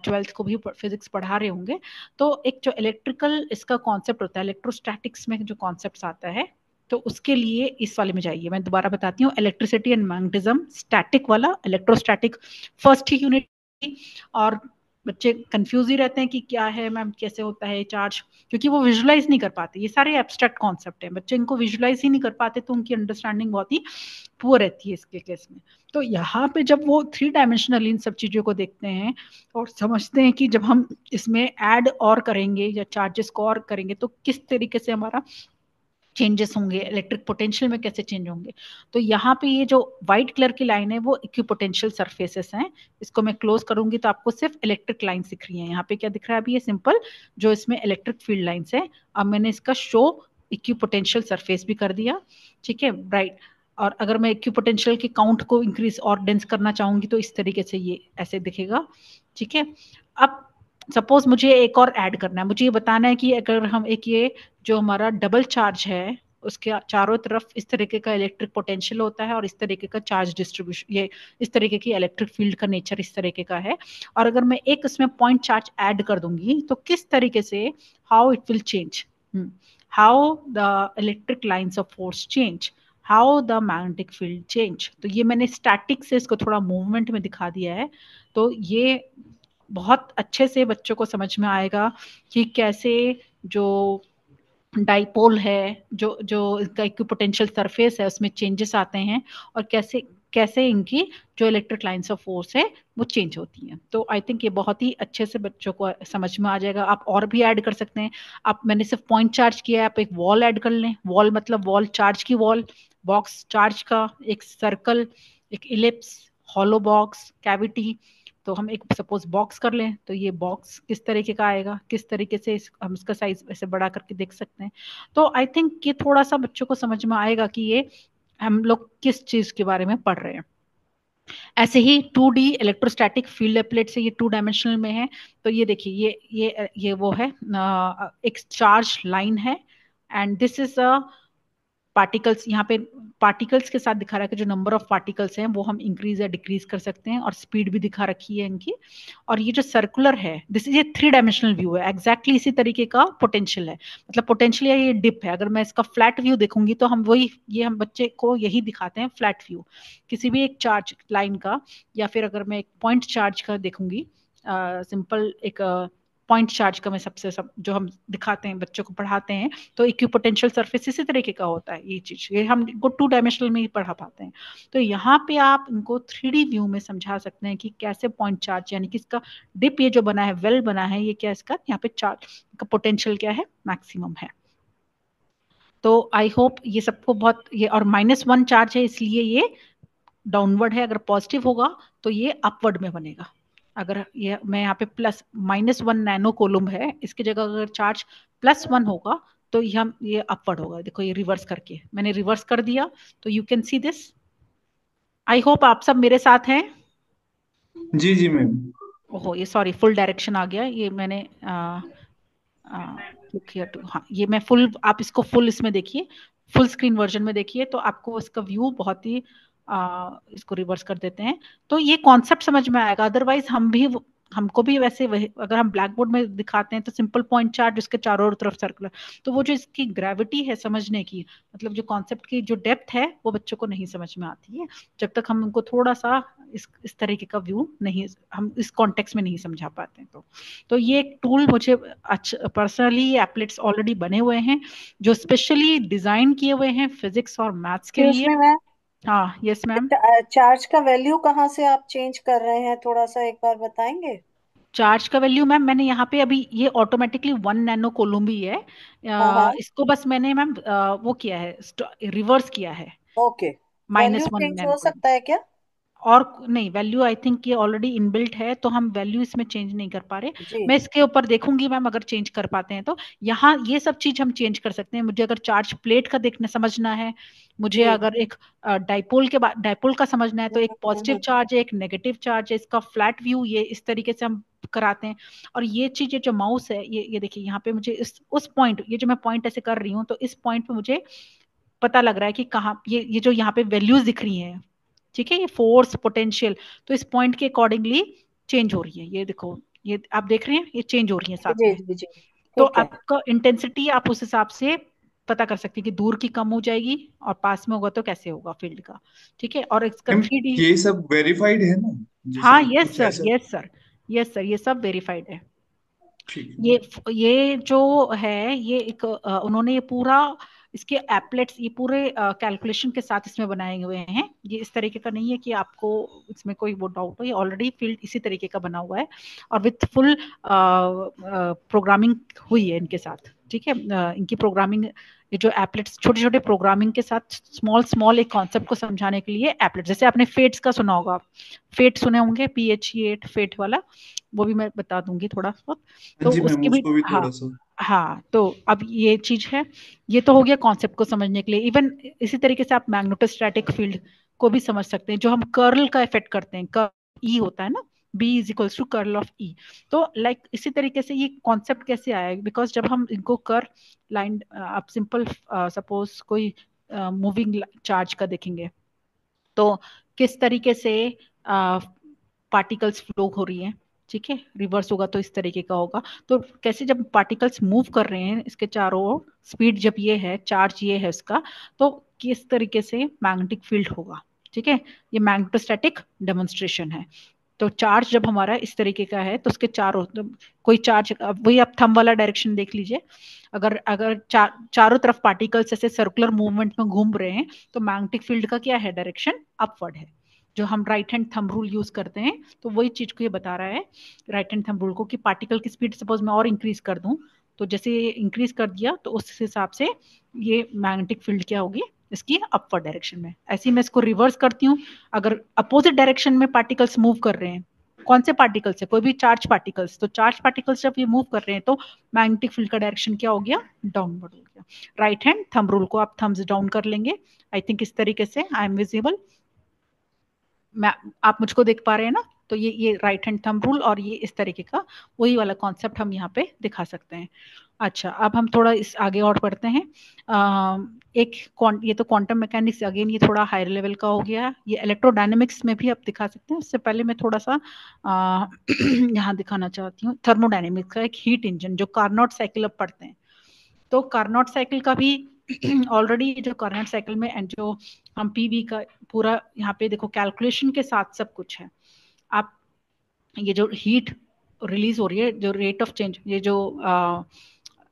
B: 12th को भी फिजिक्स पढ़ा रहे होंगे, तो एक जो इलेक्ट्रिकल इसका कॉन्सेप्ट होता है, इलेक्ट्रोस्टैटिक्स में जो कॉन्सेप्ट आता है, तो उसके लिए इस वाले में जाइए। मैं दोबारा बताती हूँ, इलेक्ट्रिसिटी एंड मैग्नेटिज्म स्टैटिक वाला, इलेक्ट्रोस्टैटिक फर्स्ट ही यूनिट। और बच्चे कंफ्यूज ही रहते हैं कि क्या है मैम, कैसे होता है चार्ज, क्योंकि वो विजुलाइज नहीं कर पाते। ये सारे एब्स्ट्रैक्ट कॉन्सेप्ट हैं, बच्चे इनको विजुलाइज ही नहीं कर पाते, तो उनकी अंडरस्टैंडिंग बहुत ही पुअर रहती है इसके केस में। तो यहाँ पे जब वो 3 डायमेंशनल इन सब चीजों को देखते हैं और समझते हैं कि जब हम इसमें ऐड और करेंगे या चार्जेस को और करेंगे तो किस तरीके से हमारा चेंजेस होंगे, इलेक्ट्रिक पोटेंशियल में कैसे चेंज होंगे। तो यहाँ पे ये जो व्हाइट कलर की लाइन है वो इक्विपोटेंशियल सरफेसेस हैं। इसको मैं क्लोज करूंगी तो आपको सिर्फ इलेक्ट्रिक लाइन दिख रही है। यहाँ पे क्या दिख रहा है अभी, ये सिंपल जो इसमें इलेक्ट्रिक फील्ड लाइन्स है। अब मैंने इसका शो इक्विपोटेंशियल सरफेस भी कर दिया, ठीक है, ब्राइट। और अगर मैं इक्विपोटेंशियल के काउंट को इंक्रीज और डेंस करना चाहूंगी तो इस तरीके से ये ऐसे दिखेगा, ठीक है। अब सपोज मुझे एक और ऐड करना है, मुझे ये बताना है कि अगर हम एक ये जो हमारा डबल चार्ज है उसके चारों तरफ इस तरीके का इलेक्ट्रिक पोटेंशियल होता है और इस तरीके का चार्ज डिस्ट्रीब्यूशन, ये इस तरीके की इलेक्ट्रिक फील्ड का नेचर इस तरीके का है। और अगर मैं एक इसमें पॉइंट चार्ज ऐड कर दूंगी तो किस तरीके से, how it will change, how the electric lines of force change, how the magnetic field change. तो ये मैंने स्टैटिक से इसको थोड़ा मूवमेंट में दिखा दिया है। तो ये बहुत अच्छे से बच्चों को समझ में आएगा कि कैसे जो डाइपोल है, जो जो इसका इक्विपोटेंशियल सरफेस है उसमें चेंजेस आते हैं और कैसे कैसे इनकी जो इलेक्ट्रिक लाइंस ऑफ फोर्स है वो चेंज होती हैं। तो आई थिंक ये बहुत ही अच्छे से बच्चों को समझ में आ जाएगा। आप और भी ऐड कर सकते हैं। आप, मैंने सिर्फ पॉइंट चार्ज किया है, आप एक वॉल ऐड कर लें। वॉल मतलब वॉल चार्ज की वॉल, बॉक्स चार्ज का, एक सर्कल, एक इलिप्स, हॉलो बॉक्स, कैविटी। तो हम एक सपोज बॉक्स कर लें तो ये बॉक्स किस तरीके का आएगा, किस तरीके से हम इसका साइज ऐसे बड़ा करके देख सकते हैं। तो आई थिंक ये थोड़ा सा बच्चों को समझ में आएगा कि ये हम लोग किस चीज के बारे में पढ़ रहे हैं। ऐसे ही 2D इलेक्ट्रोस्टैटिक फील्ड एप्लेट से ये 2 डायमेंशनल में है। तो ये देखिए, ये वो है, एक चार्ज लाइन है and this is a particles. यहाँ पे पार्टिकल्स के साथ दिखा रहा है कि जो नंबर ऑफ पार्टिकल्स हैं वो हम इंक्रीज या डिक्रीज कर सकते हैं और स्पीड भी दिखा रखी है इनकी। और ये जो सर्कुलर है, दिस इज ये 3 डायमेंशनल व्यू है, एग्जैक्टली इसी तरीके का पोटेंशियल है, मतलब पोटेंशियल या ये डिप है। अगर मैं इसका फ्लैट व्यू देखूंगी तो हम वही, ये हम बच्चे को यही दिखाते हैं फ्लैट व्यू किसी भी एक चार्ज लाइन का। या फिर अगर मैं एक पॉइंट चार्ज का देखूंगी, सिंपल एक पॉइंट चार्ज का मैं सब जो हम दिखाते हैं बच्चों को पढ़ाते हैं, तो इक्विपोटेंशियल सरफेस इसी तरीके का होता है। ये चीज ये हम इनको 2 डायमेंशनल में ही पढ़ा पाते हैं। तो यहाँ पे आप इनको 3D व्यू में समझा सकते हैं कि कैसे पॉइंट चार्ज, यानी कि इसका डिप ये जो बना है, वेल बना है, ये क्या इसका यहाँ पे चार्ज का पोटेंशियल क्या है, मैक्सिमम है। तो आई होप ये सबको बहुत, ये और -1 चार्ज है इसलिए ये डाउनवर्ड है। अगर पॉजिटिव होगा तो ये अपवर्ड में बनेगा। अगर ये मैं यहाँ पे -1 नैनो कोलुम है, इसकी जगह अगर चार्ज +1 होगा तो ये अपवर्ड होगा। देखो ये रिवर्स करके मैंने रिवर्स कर दिया, तो you can see this. I hope आप सब मेरे साथ हैं।
C: जी जी मैम।
B: ओहो, ये सॉरी, फुल डायरेक्शन आ गया, ये मैंने हाँ, ये मैं फुल, आप इसको फुल इसमें देखिए, फुल स्क्रीन वर्जन में देखिए तो आपको इसका व्यू बहुत ही इसको रिवर्स कर देते हैं तो ये कॉन्सेप्ट समझ में आएगा। अदरवाइज हम भी हमको भी वैसे वही, अगर हम ब्लैक बोर्ड में दिखाते हैं तो सिंपल पॉइंट चार्ट जिसके चारों तरफ सर्कुलर, तो वो जो इसकी ग्रेविटी है समझने की, मतलब जो कॉन्सेप्ट की जो डेप्थ है वो बच्चों को नहीं समझ में आती है जब तक हम उनको थोड़ा सा इस तरीके का व्यू नहीं, हम इस कॉन्टेक्स्ट में नहीं समझा पाते हैं। तो ये एक टूल मुझे अच्छा पर्सनली, एप्लेट्स ऑलरेडी बने हुए हैं जो स्पेशली डिजाइन किए हुए हैं फिजिक्स और मैथ्स के
F: एक्सक्यूज
B: लिए।
F: मी मैम,
B: हाँ यस मैम।
F: चार्ज का वैल्यू कहाँ से आप चेंज कर रहे हैं, थोड़ा सा एक बार बताएंगे?
B: चार्ज का वैल्यू मैम मैंने यहाँ पे अभी ये ऑटोमेटिकली 1 नैनो कोलूम ही है,
F: हाँ हाँ,
B: इसको बस मैंने मैम वो किया है, रिवर्स किया है,
F: okay.
B: Minus
F: value
B: one
F: change हो
B: नैनो।
F: सकता है क्या?
B: और नहीं, वैल्यू आई थिंक ये ऑलरेडी इनबिल्ट है तो हम वैल्यू इसमें चेंज नहीं कर पा रहे।
F: जी।
B: मैं इसके ऊपर देखूंगी मैम, अगर चेंज कर पाते हैं तो यहाँ ये सब चीज हम चेंज कर सकते हैं। मुझे अगर चार्ज प्लेट का देखना समझना है, मुझे
F: जी।
B: अगर एक डाइपोल के बाद डाइपोल का समझना है, तो एक पॉजिटिव
F: हम्म।
B: चार्ज है एक नेगेटिव चार्ज है, इसका फ्लैट व्यू ये इस तरीके से हम कराते हैं। और ये चीज, ये जो माउस है, ये देखिए यहाँ पे मुझे इस उस पॉइंट, ये जो मैं पॉइंट ऐसे कर रही हूँ तो इस पॉइंट पे मुझे पता लग रहा है कि कहाँ ये जो यहाँ पे वैल्यूज दिख रही हैं, ठीक है, ये फोर्स पोटेंशियल, तो इस पॉइंट के अकॉर्डिंगली चेंज हो रही है। ये देखो, ये आप देख रहे हैं, ये चेंज हो रही है
F: जी
B: साथ
F: जी
B: में।
F: जी जी,
B: तो
F: ठीक है।
B: आपका इंटेंसिटी आप उस हिसाब से पता कर सकते हैं कि दूर की कम हो जाएगी और पास में होगा तो कैसे होगा फील्ड का, ठीक है। और इसका
C: मैम
B: 3D।
C: ये सब वेरीफाइड है ना,
B: हाँ
C: जैसे
B: यस
C: कुछ
B: सर,
C: ऐसा?
B: यस सर, यस सर, ये सब वेरीफाइड है।
C: ठीक है।
B: ये जो है, ये एक उन्होंने ये पूरा इसके एप्लेट्स, ये पूरे कैलकुलेशन के साथ इसमें बनाए हुए हैं। ये इस तरीके का नहीं है कि आपको इसमें कोई वो डाउट हो, ये ऑलरेडी फील्ड इसी तरीके का बना हुआ है और विथ फुल प्रोग्रामिंग हुई है इनके साथ, ठीक है। इनकी प्रोग्रामिंग, ये जो एप्लेट्स छोटे छोटे प्रोग्रामिंग के साथ स्मॉल स्मॉल एक कॉन्सेप्ट को समझाने के लिए एप्लेट्स, जैसे आपने फेट्स का सुना होगा, फेट सुने होंगे, PHE8 फेट वाला, वो भी मैं बता दूंगी थोड़ा बहुत।
C: हाँ
B: तो
C: जी मैम,
B: उसके भी,
C: उसको भी
B: हाँ,
C: थोड़ा सा।
B: हाँ, तो अब ये चीज है, ये तो हो गया कॉन्सेप्ट को समझने के लिए। इवन इसी तरीके से आप मैग्नेटोस्टैटिक फील्ड को भी समझ सकते हैं, जो हम कर्ल का इफेक्ट करते हैं, कर्ल ई होता है ना, B is equals to curl of E. तो लाइक इसी तरीके से ये कॉन्सेप्ट कैसे आया, बिकॉज जब हम इनको कर लाइन, आप सिंपल सपोज कोई मूविंग चार्ज का देखेंगे तो किस तरीके से पार्टिकल्स फ्लो हो रही हैं, ठीक है, रिवर्स होगा तो इस तरीके का होगा। तो कैसे जब पार्टिकल्स मूव कर रहे हैं इसके चारों ओर, स्पीड जब ये है, चार्ज ये है इसका, तो किस तरीके से मैग्नेटिक फील्ड होगा, ठीक है। ये मैग्नेटोस्टैटिक डेमोन्स्ट्रेशन है। तो चार्ज जब हमारा इस तरीके का है तो उसके चारों, तो कोई चार्ज, वही आप थंब वाला डायरेक्शन देख लीजिए, अगर अगर चारों तरफ पार्टिकल्स ऐसे सर्कुलर मूवमेंट में घूम रहे हैं तो मैग्नेटिक फील्ड का क्या है, डायरेक्शन अपवर्ड है। जो हम right hand thumb rule use करते हैं तो वही चीज को ये बता रहा है, राइट हैंड थंब रूल को, कि पार्टिकल की स्पीड सपोज मैं और इंक्रीज कर दूं, तो जैसे इंक्रीज कर दिया तो उस हिसाब से ये मैग्नेटिक फील्ड क्या होगी इसकी, अपवर्ड डायरेक्शन में। ऐसे ही मैं इसको रिवर्स करती हूँ, अगर अपोजिट डायरेक्शन में पार्टिकल्स मूव कर रहे हैं, कौन से पार्टिकल्स है, कोई भी चार्ज पार्टिकल्स, तो चार्ज पार्टिकल्स जब ये मूव कर रहे हैं तो मैग्नेटिक फील्ड का डायरेक्शन क्या हो गया, डाउनवर्ड हो गया। राइट हैंड थंब रूल को आप थम्स डाउन कर लेंगे, आई थिंक इस तरीके से आई एम विजिबल, मैं, आप मुझको देख पा रहे हैं ना। तो ये राइट हैंड थंब रूल और ये इस तरीके का वही वाला कॉन्सेप्ट हम यहाँ पे दिखा सकते हैं। अच्छा, अब हम थोड़ा इस आगे और पढ़ते हैं। एक ये तो क्वांटम मैकेनिक्स, अगेन ये थोड़ा हायर लेवल का हो गया। ये इलेक्ट्रोडायनेमिक्स में भी आप दिखा सकते हैं। उससे पहले मैं थोड़ा सा यहाँ दिखाना चाहती हूँ थर्मोडायनेमिक्स का एक हीट इंजन, जो कार्नोट साइकिल अब पढ़ते हैं। तो कार्नोट साइकिल का भी ऑलरेडी जो कार्नोट साइकिल में एंड जो हम पीवी का पूरा यहाँ पे देखो कैलकुलेशन के साथ सब कुछ है। आप ये जो हीट रिलीज हो रही है, जो रेट ऑफ चेंज, ये जो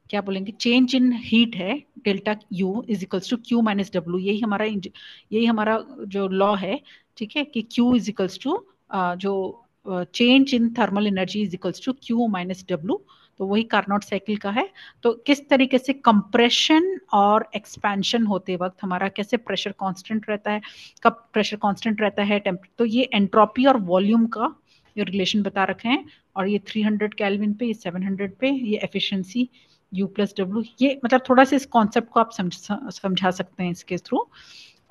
B: क्या बोलेंगे, चेंज इन हीट है, delta U is equals to Q minus W, यही हमारा जो लॉ है, ठीक है, कि क्यू इज इक्वल्स टू जो change in thermal energy is equals to Q minus W. तो वही कार्नोट साइकिल का है। तो किस तरीके से कंप्रेशन और एक्सपेंशन होते वक्त हमारा कैसे प्रेशर कांस्टेंट रहता है, कब प्रेशर कांस्टेंट रहता है, तो ये एंट्रोपी और वॉल्यूम का ये रिलेशन बता रखे हैं। और ये 300 केल्विन पे, ये 700 पे, ये एफिशिएंसी U प्लस डब्ल्यू, ये मतलब थोड़ा सा इस कॉन्सेप्ट को आप समझा सकते हैं इसके थ्रू।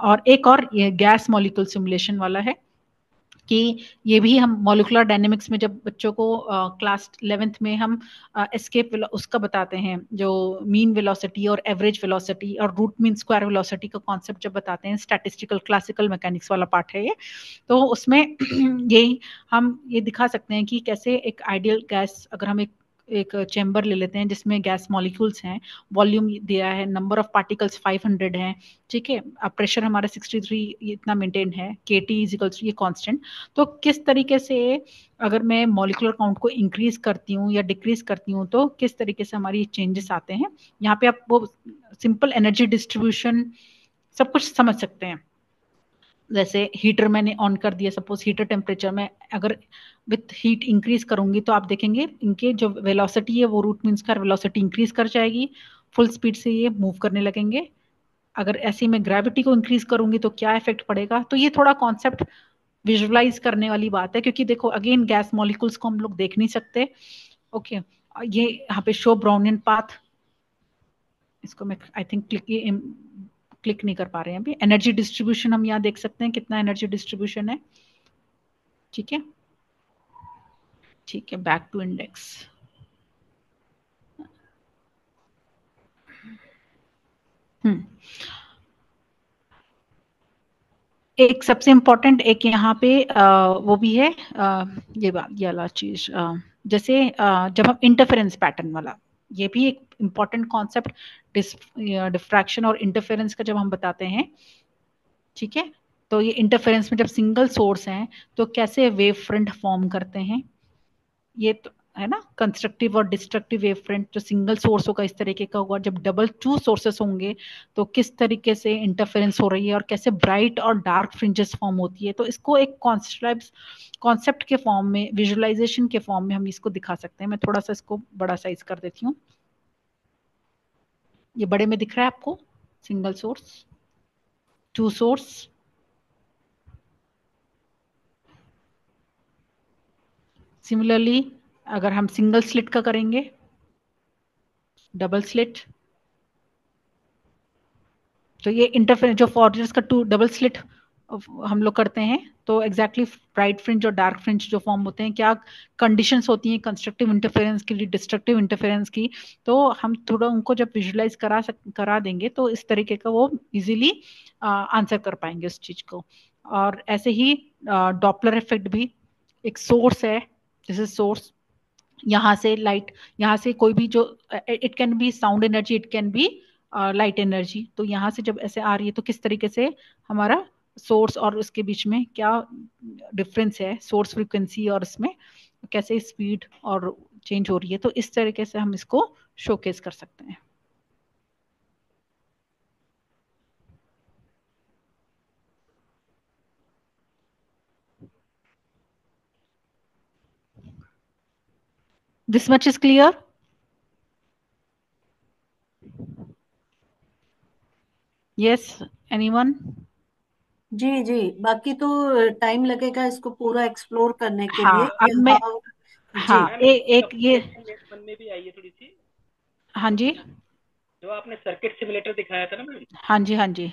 B: और एक और ये गैस मॉलिक्यूल सिमुलेशन वाला है, कि ये भी हम मॉलिक्यूलर डायनेमिक्स में जब बच्चों को क्लास 11th में हम एस्केप उसका बताते हैं, जो मीन वेलोसिटी और एवरेज वेलोसिटी और रूट मीन स्क्वायर वेलोसिटी का कॉन्सेप्ट जब बताते हैं, स्टैटिस्टिकल क्लासिकल मैकेनिक्स वाला पार्ट है ये, तो उसमें यही हम ये दिखा सकते हैं कि कैसे एक आइडियल गैस, अगर हम एक चैम्बर ले लेते हैं जिसमें गैस मॉलिक्यूल्स हैं, वॉल्यूम दिया है, नंबर ऑफ पार्टिकल्स 500 हैं, ठीक है, अब प्रेशर हमारा 63 इतना मेंटेन है, केटी इज इक्वल्स ये कांस्टेंट, तो किस तरीके से अगर मैं मॉलिक्यूलर काउंट को इंक्रीज करती हूँ या डिक्रीज करती हूँ तो किस तरीके से हमारी चेंजेस आते हैं। यहाँ पे आप वो सिंपल एनर्जी डिस्ट्रीब्यूशन सब कुछ समझ सकते हैं। जैसे हीटर मैंने ऑन कर दिया, सपोज हीटर टेम्परेचर में अगर विथ हीट इंक्रीज करूंगी तो आप देखेंगे इनके जो वेलोसिटी है वो root mean square velocity increase कर जाएगी, फुल स्पीड से ये मूव करने लगेंगे। अगर ऐसे में ग्रेविटी को इंक्रीज करूंगी तो क्या इफेक्ट पड़ेगा। तो ये थोड़ा कॉन्सेप्ट विजुअलाइज करने वाली बात है, क्योंकि देखो अगेन गैस मॉलिक्यूल्स को हम लोग देख नहीं सकते। ओके, ये यहाँ पे शो ब्राउनियन पाथ, इसको मैं आई थिंक क्लिक नहीं कर पा रहे हैं अभी। एनर्जी डिस्ट्रीब्यूशन हम यहाँ देख सकते हैं कितना एनर्जी डिस्ट्रीब्यूशन है, ठीक है, ठीक है, बैक टू इंडेक्स। एक सबसे इम्पोर्टेंट एक यहाँ पे वो भी है ये वाला चीज, जैसे जब हम इंटरफेरेंस पैटर्न वाला, ये भी एक इम्पोर्टेंट कॉन्सेप्ट, डिफ्रैक्शन और इंटरफेरेंस का जब हम बताते हैं, ठीक है, तो ये इंटरफेरेंस में जब सिंगल सोर्स हैं तो कैसे वेव फ्रंट फॉर्म करते हैं, ये तो है ना, कंस्ट्रक्टिव और डिस्ट्रक्टिव वेव फ्रंट जो सिंगल सोर्स होगा इस तरीके का होगा, जब डबल टू सोर्सेस होंगे तो किस तरीके से इंटरफेरेंस हो रही है और कैसे ब्राइट और डार्क फ्रिंजेस फॉर्म होती है। तो इसको एक कॉन्सेप्ट के फॉर्म में, विजुअलाइजेशन के फॉर्म में हम इसको दिखा सकते हैं। मैं थोड़ा सा इसको बड़ा साइज कर देती हूँ, ये बड़े में दिख रहा है आपको, single source, two source, similarly अगर हम सिंगल स्लिट का करेंगे, डबल स्लिट, तो ये इंटरफेरेंस जो फॉरवर्ड्स का टू डबल स्लिट हम लोग करते हैं तो एग्जैक्टली ब्राइट फ्रिंज और डार्क फ्रिंज जो फॉर्म होते हैं, क्या कंडीशंस होती हैं कंस्ट्रक्टिव इंटरफेरेंस की, डिस्ट्रक्टिव इंटरफेरेंस की, तो हम थोड़ा उनको जब विजुलाइज करा देंगे तो इस तरीके का वो इजीली आंसर कर पाएंगे उस चीज को। और ऐसे ही डॉपलर इफेक्ट भी एक सोर्स है, दिस इज सोर्स, यहाँ से लाइट, यहाँ से कोई भी जो, it can be sound energy, it can be light energy, तो यहाँ से जब ऐसे आ रही है तो किस तरीके से हमारा सोर्स और उसके बीच में क्या डिफरेंस है, सोर्स फ्रीक्वेंसी और इसमें कैसे स्पीड और चेंज हो रही है, तो इस तरीके से हम इसको शोकेस कर सकते हैं। This much is clear? Yes, anyone?
F: जी जी, बाकी तो टाइम लगेगा इसको पूरा एक्सप्लोर करने के
B: हाँ,
F: लिए
B: अब
F: कि
B: मैं,
F: हाँ। जी
B: हाँ, एक ये,
G: मन में भी आई है थोड़ी सी।
B: हाँ जी,
G: जो आपने सर्किट सिमुलेटर दिखाया था ना मैम,
B: हाँ जी, हाँ जी,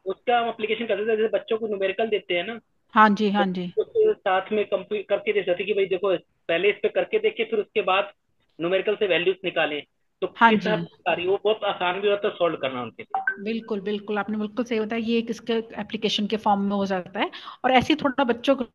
G: उसका हम एप्लीकेशन करते थे, जैसे बच्चों को न्यूमेरिकल देते हैं ना,
B: हाँ जी,
G: तो
B: हाँ जी,
G: उसके साथ में कंप्यूट करके दे सकते कि भाई देखो पहले इस पे करके देखिए फिर उसके बाद न्यूमेरिकल से वैल्यूज निकालें, तो
B: हाँ
G: किस
B: जी,
G: तरह से आ रही है, वो बहुत आसान भी होता है सॉल्व करना उनके लिए।
B: बिल्कुल बिल्कुल, आपने बिल्कुल सही बताया, ये एक इसके एप्लीकेशन के फॉर्म में हो जाता है। और ऐसे ही थोड़ा बच्चों को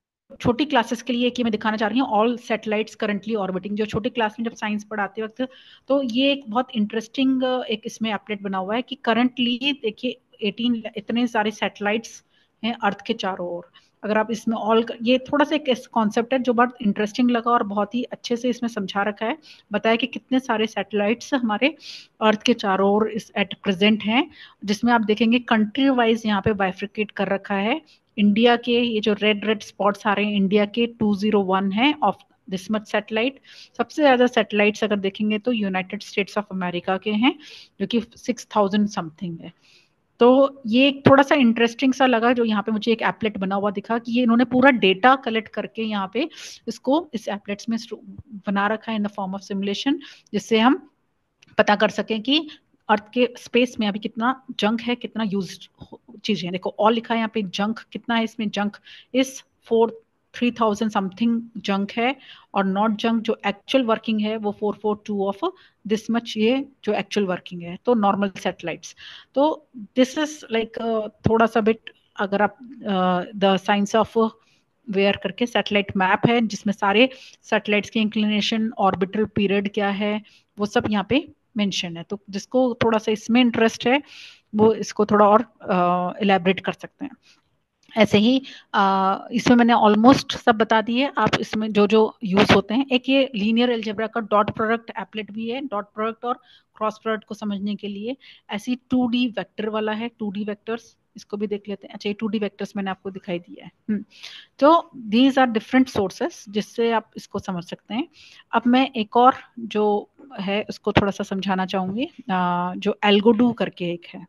B: छोटी क्लासेस के लिए कि मैं दिखाना चाह रही हूँ ऑल सैटेलाइट्स करंटली ऑर्बिटिंग, जो छोटी क्लास में जब साइंस पढ़ाते वक्त, तो ये एक बहुत इंटरेस्टिंग एक इसमें अपडेट बना हुआ है कि करंटली देखिए 18 इतने सारे सैटेलाइट्स हैं अर्थ के चारों ओर। अगर आप इसमें ऑल, ये थोड़ा सा एक कॉन्सेप्ट है जो बहुत इंटरेस्टिंग लगा और बहुत ही अच्छे से इसमें समझा रखा है, बताया कि कितने सारे सैटेलाइट्स हमारे अर्थ के चारों ओर इस एट प्रेजेंट हैं, जिसमें आप देखेंगे कंट्री वाइज यहाँ पे बाइफ्रिकेट कर रखा है। इंडिया के ये जो रेड रेड स्पॉट्स आ रहे हैं, इंडिया के 201 है ऑफ दिस मच सैटेलाइट। सबसे ज्यादा सैटेलाइट्स अगर देखेंगे तो यूनाइटेड स्टेट्स ऑफ अमेरिका के हैं जो कि 6000 समथिंग है। तो ये थोड़ा सा इंटरेस्टिंग सा लगा, जो यहाँ पे मुझे एक एपलेट बना हुआ दिखा कि ये इन्होंने पूरा डेटा कलेक्ट करके यहाँ पे इसको इस एपलेट्स में बना रखा है in the form of simulation, जिससे हम पता कर सकें कि अर्थ के स्पेस में अभी कितना जंक है, कितना यूज चीज है। देखो ऑल लिखा है यहाँ पे, जंक कितना है इसमें, जंक इज 3000 समथिंग जंक है, और नॉट जंक जो एक्चुअल वर्किंग है वो 442 ऑफ दिस मच, ये जो एक्चुअल वर्किंग है, तो नॉर्मल सैटेलाइट्स। तो दिस इज लाइक थोड़ा सा बिट, अगर आप द साइंस ऑफ वेयर करके सैटेलाइट मैप है जिसमें सारे सैटेलाइट्स के इंक्लिनेशन, ऑर्बिटल पीरियड क्या है, वो सब यहाँ पे मेंशन है। तो जिसको थोड़ा सा इसमें इंटरेस्ट है वो इसको थोड़ा और इलेबरेट कर सकते हैं। ऐसे ही इसमें मैंने ऑलमोस्ट सब बता दिए। आप इसमें जो जो यूज होते हैं, एक ये लीनियर अलजेब्रा का डॉट प्रोडक्ट एप्लेट भी है, डॉट प्रोडक्ट और क्रॉस प्रोडक्ट को समझने के लिए। ऐसी 2D वेक्टर वाला है, 2D वेक्टर्स, इसको भी देख लेते हैं। अच्छा, ये 2D वेक्टर्स मैंने आपको दिखाई दिया है। तो दीज आर डिफरेंट सोर्सेस जिससे आप इसको समझ सकते हैं। अब मैं एक और जो है उसको थोड़ा सा समझाना चाहूंगी, जो एल्गोडू करके एक है।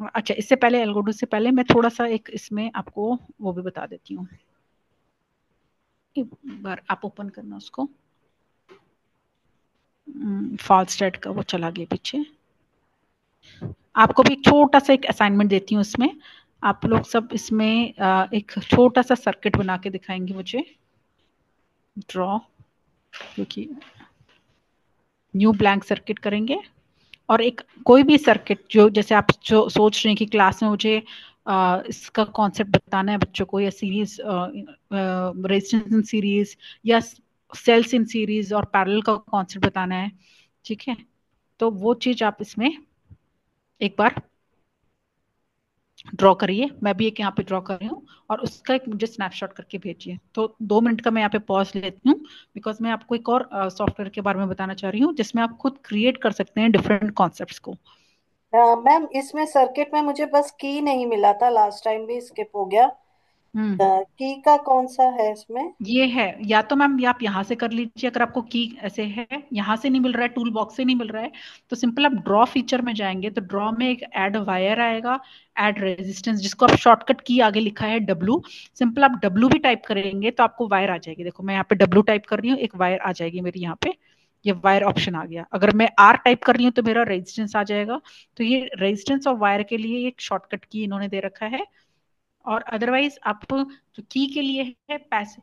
B: अच्छा, इससे पहले एल्गोडू से पहले मैं थोड़ा सा एक इसमें आपको वो भी बता देती हूँ। एक बार आप ओपन करना उसको, फालस्टेट का वो चला गया पीछे। आपको भी एक छोटा सा एक असाइनमेंट देती हूँ इसमें। आप लोग सब इसमें एक छोटा सा सर्किट बना के दिखाएंगे मुझे, ड्रॉ, क्योंकि न्यू ब्लैंक सर्किट करेंगे। और एक कोई भी सर्किट जो, जैसे आप जो सोच रहे हैं कि क्लास में मुझे इसका कॉन्सेप्ट बताना है बच्चों को, या सीरीज रेजिस्टेंस इन सीरीज या सेल्स इन सीरीज और पैरेलल का कॉन्सेप्ट बताना है, ठीक है, तो वो चीज आप इसमें एक बार ड्रॉ करिए। मैं भी एक यहाँ पे ड्रॉ कर रही हूँ, और उसका एक मुझे स्नैपशॉट करके भेजिए। तो 2 मिनट का मैं यहाँ पे पॉज लेती हूँ, बिकॉज मैं आपको एक और सॉफ्टवेयर के बारे में बताना चाह रही हूँ जिसमें आप खुद क्रिएट कर सकते हैं डिफरेंट कॉन्सेप्ट्स को।
F: मैम इसमें सर्किट में मुझे बस की नहीं मिला था, लास्ट टाइम भी स्किप हो गया। की का कौन सा है इसमें?
B: ये है, या तो मैम ये आप यहाँ से कर लीजिए, अगर आपको की ऐसे है यहाँ से नहीं मिल रहा है, टूल बॉक्स से नहीं मिल रहा है, तो सिंपल आप ड्रॉ फीचर में जाएंगे, तो ड्रॉ में एक ऐड वायर आएगा, ऐड रेजिस्टेंस, जिसको आप शॉर्टकट की आगे लिखा है W, सिंपल आप W भी टाइप करेंगे तो आपको वायर आ जाएगी। देखो मैं यहाँ पे W टाइप कर रही हूँ, एक वायर आ जाएगी मेरी यहाँ पे, ये वायर ऑप्शन आ गया। अगर मैं R टाइप कर रही हूँ तो मेरा रेजिस्टेंस आ जाएगा। तो ये रेजिस्टेंस और वायर के लिए एक शॉर्टकट की इन्होंने दे रखा है। और अदरवाइज आप जो की के लिए है पैसिव,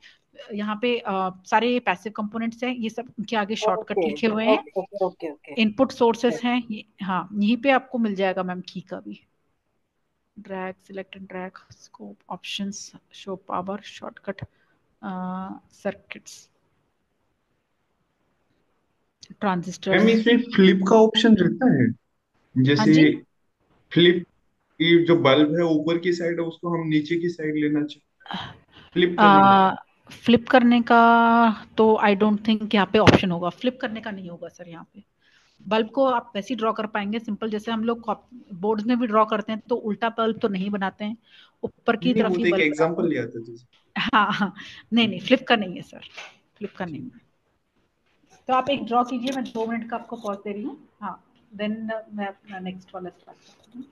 B: यहाँ पे सारे पैसिव कंपोनेंट्स हैं, ये सब के आगे शॉर्टकट
F: ओके
B: लिखे हुए हैं।
F: Okay okay okay okay.
B: Input sources हैं हाँ, यहीं पे आपको मिल जाएगा मैम की का भी। Drag, select and drag, scope, options, show power, shortcut, circuits, transistor.
C: Ma'am इसमें फ्लिप का ऑप्शन रहता है,
B: हाँ
C: जैसे
B: जी,
C: फ्लिप की जो बल्ब है ऊपर की साइड है उसको हम नीचे की साइड लेना चाहिए फ्लिप करने का।
B: फ्लिप करने का तो आई डोंट थिंक यहाँ पे ऑप्शन होगा, फ्लिप करने का नहीं होगा सर यहाँ पे। बल्ब को आप वैसे ही ड्रॉ कर पाएंगे सिंपल, जैसे हम लोग बोर्ड में भी ड्रॉ करते हैं, तो उल्टा बल्ब तो नहीं बनाते हैं, ऊपर की
C: नहीं,
B: तरफ
C: वो
B: ही
C: तो एक
B: बल्ब बनाते
C: एग्जांपल
B: हैं।
C: लिया था जैसे।
B: हाँ हाँ, नहीं नहीं, फ्लिप का नहीं है सर, फ्लिप का नहीं है। तो आप एक ड्रॉ कीजिए, मैं 2 मिनट का आपको पॉज दे रही हूँ। हाँ, देन मैं अपना नेक्स्ट वाला स्टार्ट करती हूँ।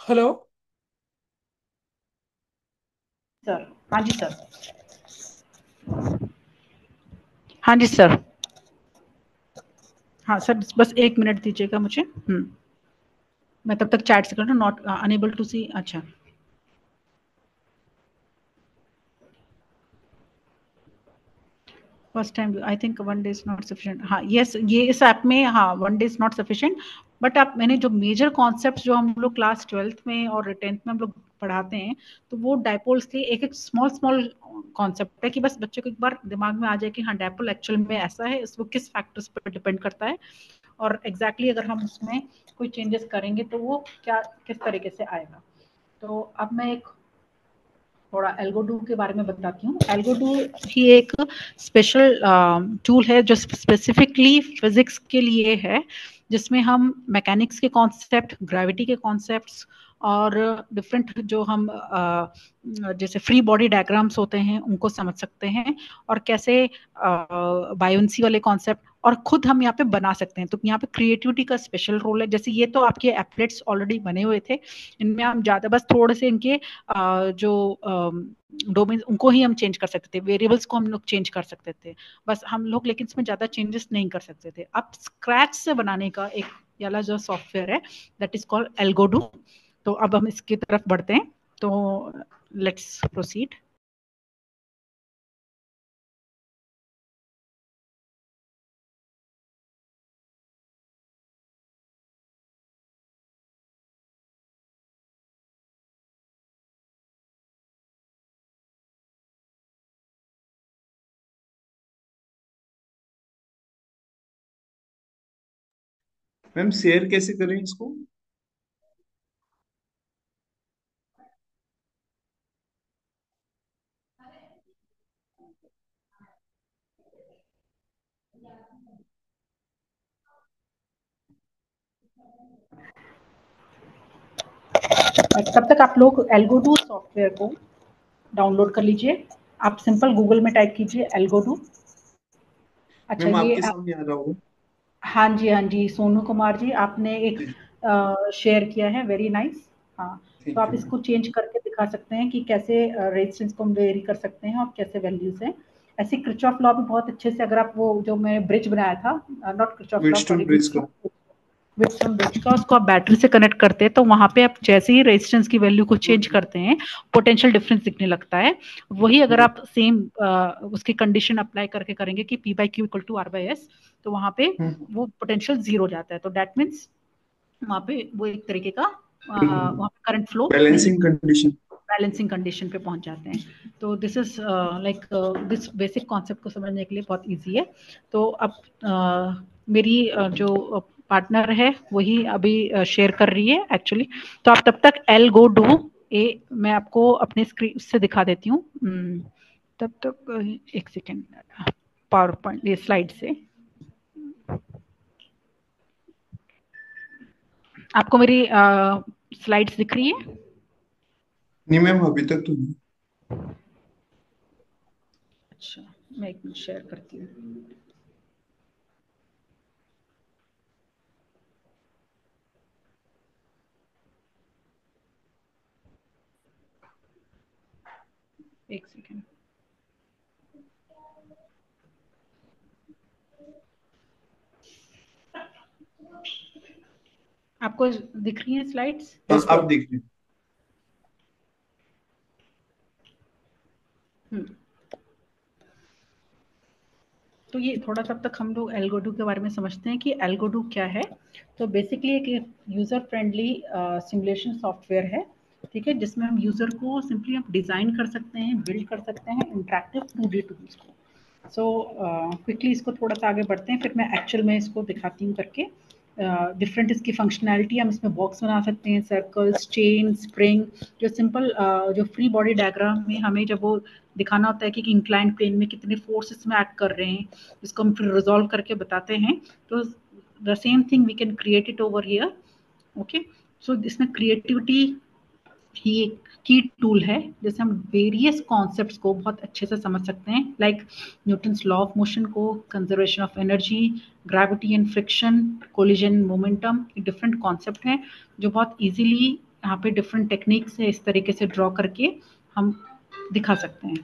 H: हेलो।
B: सर, हाँ जी सर, हाँ जी सर, हाँ सर, बस 1 मिनट दीजिएगा मुझे। मैं तब तक चैट से कर रहा हूँ, नॉट अनेबल टू सी। अच्छा, first time I think 1 day is not sufficient। हाँ यस, ये इस ऐप में हाँ 1 day is not sufficient। But आप मैंने जो मेजर कॉन्सेप्ट जो हम लोग क्लास 12th में और 10th में हम लोग पढ़ाते हैं, तो वो डायपोल्स के एक एक स्मॉल स्मॉल कॉन्सेप्ट है कि बस बच्चों को एक बार दिमाग में आ जाए कि हाँ डायपोल एक्चुअल में ऐसा है, इसको किस फैक्टर्स पर डिपेंड करता है, और एग्जैक्टली अगर हम उसमें कोई चेंजेस करेंगे तो वो क्या किस तरीके से आएगा। तो अब मैं एक थोड़ा एल्गोडू के बारे में बताती हूँ। एल्गोडू ही एक स्पेशल टूल है जो स्पेसिफिकली फिजिक्स के लिए है, जिसमें हम मैकेनिक्स के कॉन्सेप्ट, ग्रेविटी के कॉन्सेप्ट्स और डिफरेंट जो हम जैसे फ्री बॉडी डायग्राम्स होते हैं उनको समझ सकते हैं, और कैसे बायोन्सी वाले कॉन्सेप्ट और खुद हम यहाँ पे बना सकते हैं। तो यहाँ पे क्रिएटिविटी का स्पेशल रोल है। जैसे ये तो आपके एप्लेट्स ऑलरेडी बने हुए थे, इनमें हम ज़्यादा बस थोड़े से इनके जो डोमेन उनको ही हम चेंज कर सकते थे, वेरिएबल्स को हम लोग चेंज कर सकते थे बस हम लोग, लेकिन इसमें ज़्यादा चेंजेस नहीं कर सकते थे। अब स्क्रैच से बनाने का एक वाला जो सॉफ्टवेयर है दैट इज कॉल्ड एल्गोडू। तो अब हम इसकी तरफ बढ़ते हैं, तो लेट्स प्रोसीड।
C: मैम शेयर कैसे करें इसको?
B: तब तक आप लोग एल्गोडू सॉफ्टवेयर को डाउनलोड कर लीजिए। आप सिंपल गूगल में टाइप कीजिए एल्गोडू। अच्छा
C: मैम
B: ये
C: आपके सामने आ रहा होगा।
B: हाँ जी, हाँ जी, सोनू कुमार जी आपने एक शेयर किया है, वेरी नाइस। हाँ, तो
C: थैंक
B: आप
C: यू मैम।
B: इसको चेंज करके दिखा सकते हैं कि कैसे रेजिस्टेंस को हम वेरी कर सकते हैं और कैसे वैल्यूज हैं। ऐसे किरचॉफ लॉ भी बहुत अच्छे से, अगर आप वो जो मैंने ब्रिज बनाया था, not Kirchhoff law
C: Wheatstone
B: sorry,
C: bridge का।
B: व्हीटस्टोन ब्रिज का, उसको आप बैटरी से कनेक्ट करते हैं तो वहां पे आप जैसे ही रेजिस्टेंस की वैल्यू को चेंज करते हैं पोटेंशियल डिफरेंस दिखने लगता है। वही अगर आप सेम उसकी कंडीशन अप्लाई करके करेंगे कि P by Q equal to R by S, तो वहां पे वो पोटेंशियल जीरो हो जाता है। तो दैट मीन्स वहां पे वो एक तरीके का वहां पे करंट फ्लो नहीं,
C: बैलेंसिंग कंडीशन।
B: बैलेंसिंग कंडीशन पे पहुंच जाते हैं। तो this is like this basic concept को समझने के लिए बहुत इजी है। तो अब मेरी जो पार्टनर है वही अभी शेयर कर रही है एक्चुअली। तो आप तब तक एल गो डू ए मैं आपको अपने स्क्रीन से दिखा देती हूँ। तब तक एक सेकेंड, पावर पॉइंट ये स्लाइड से आपको मेरी स्लाइड्स दिख रही है?
C: नहीं मैम अभी तक तो नहीं।
B: अच्छा, मैं एक मिनट शेयर करती हूँ। एक सेकेंड। आपको दिख रही है स्लाइड्स?
C: हाँ आप देख लीजिए।
B: तो ये थोड़ा सा अब तक हम लोग एल्गोडू के बारे में समझते हैं कि एल्गोडू क्या है। तो बेसिकली एक यूज़र फ्रेंडली सिमुलेशन सॉफ्टवेयर है, ठीक है, जिसमें हम यूज़र को सिंपली आप डिज़ाइन कर सकते हैं, बिल्ड कर सकते हैं इंटरेक्टिव 2D टूल्स को। सो क्विकली इसको थोड़ा सा आगे बढ़ते हैं, फिर मैं एक्चुअल में इसको दिखाती हूँ करके। डिफरेंट इसकी फंक्शनैलिटी, हम इसमें बॉक्स बना सकते हैं, सर्कल्स, चेन, स्प्रिंग, जो सिंपल जो फ्री बॉडी डायग्राम में हमें जब वो दिखाना होता है कि इंक्लाइंड प्लेन में कितने फोर्सेस में एक्ट कर रहे हैं, इसको हम फिर रिजॉल्व करके बताते हैं। तो the same thing we can create it over here. Okay, so इसमें क्रिएटिविटी ही एक की टूल है, जैसे हम वेरियस कॉन्सेप्ट्स को बहुत अच्छे से समझ सकते हैं, like Newton's law of motion को, conservation of energy, gravity and friction, collision momentum, different concept हैं जो बहुत इजीली यहाँ पे डिफरेंट टेक्निक से इस तरीके से ड्रॉ करके हम दिखा सकते हैं।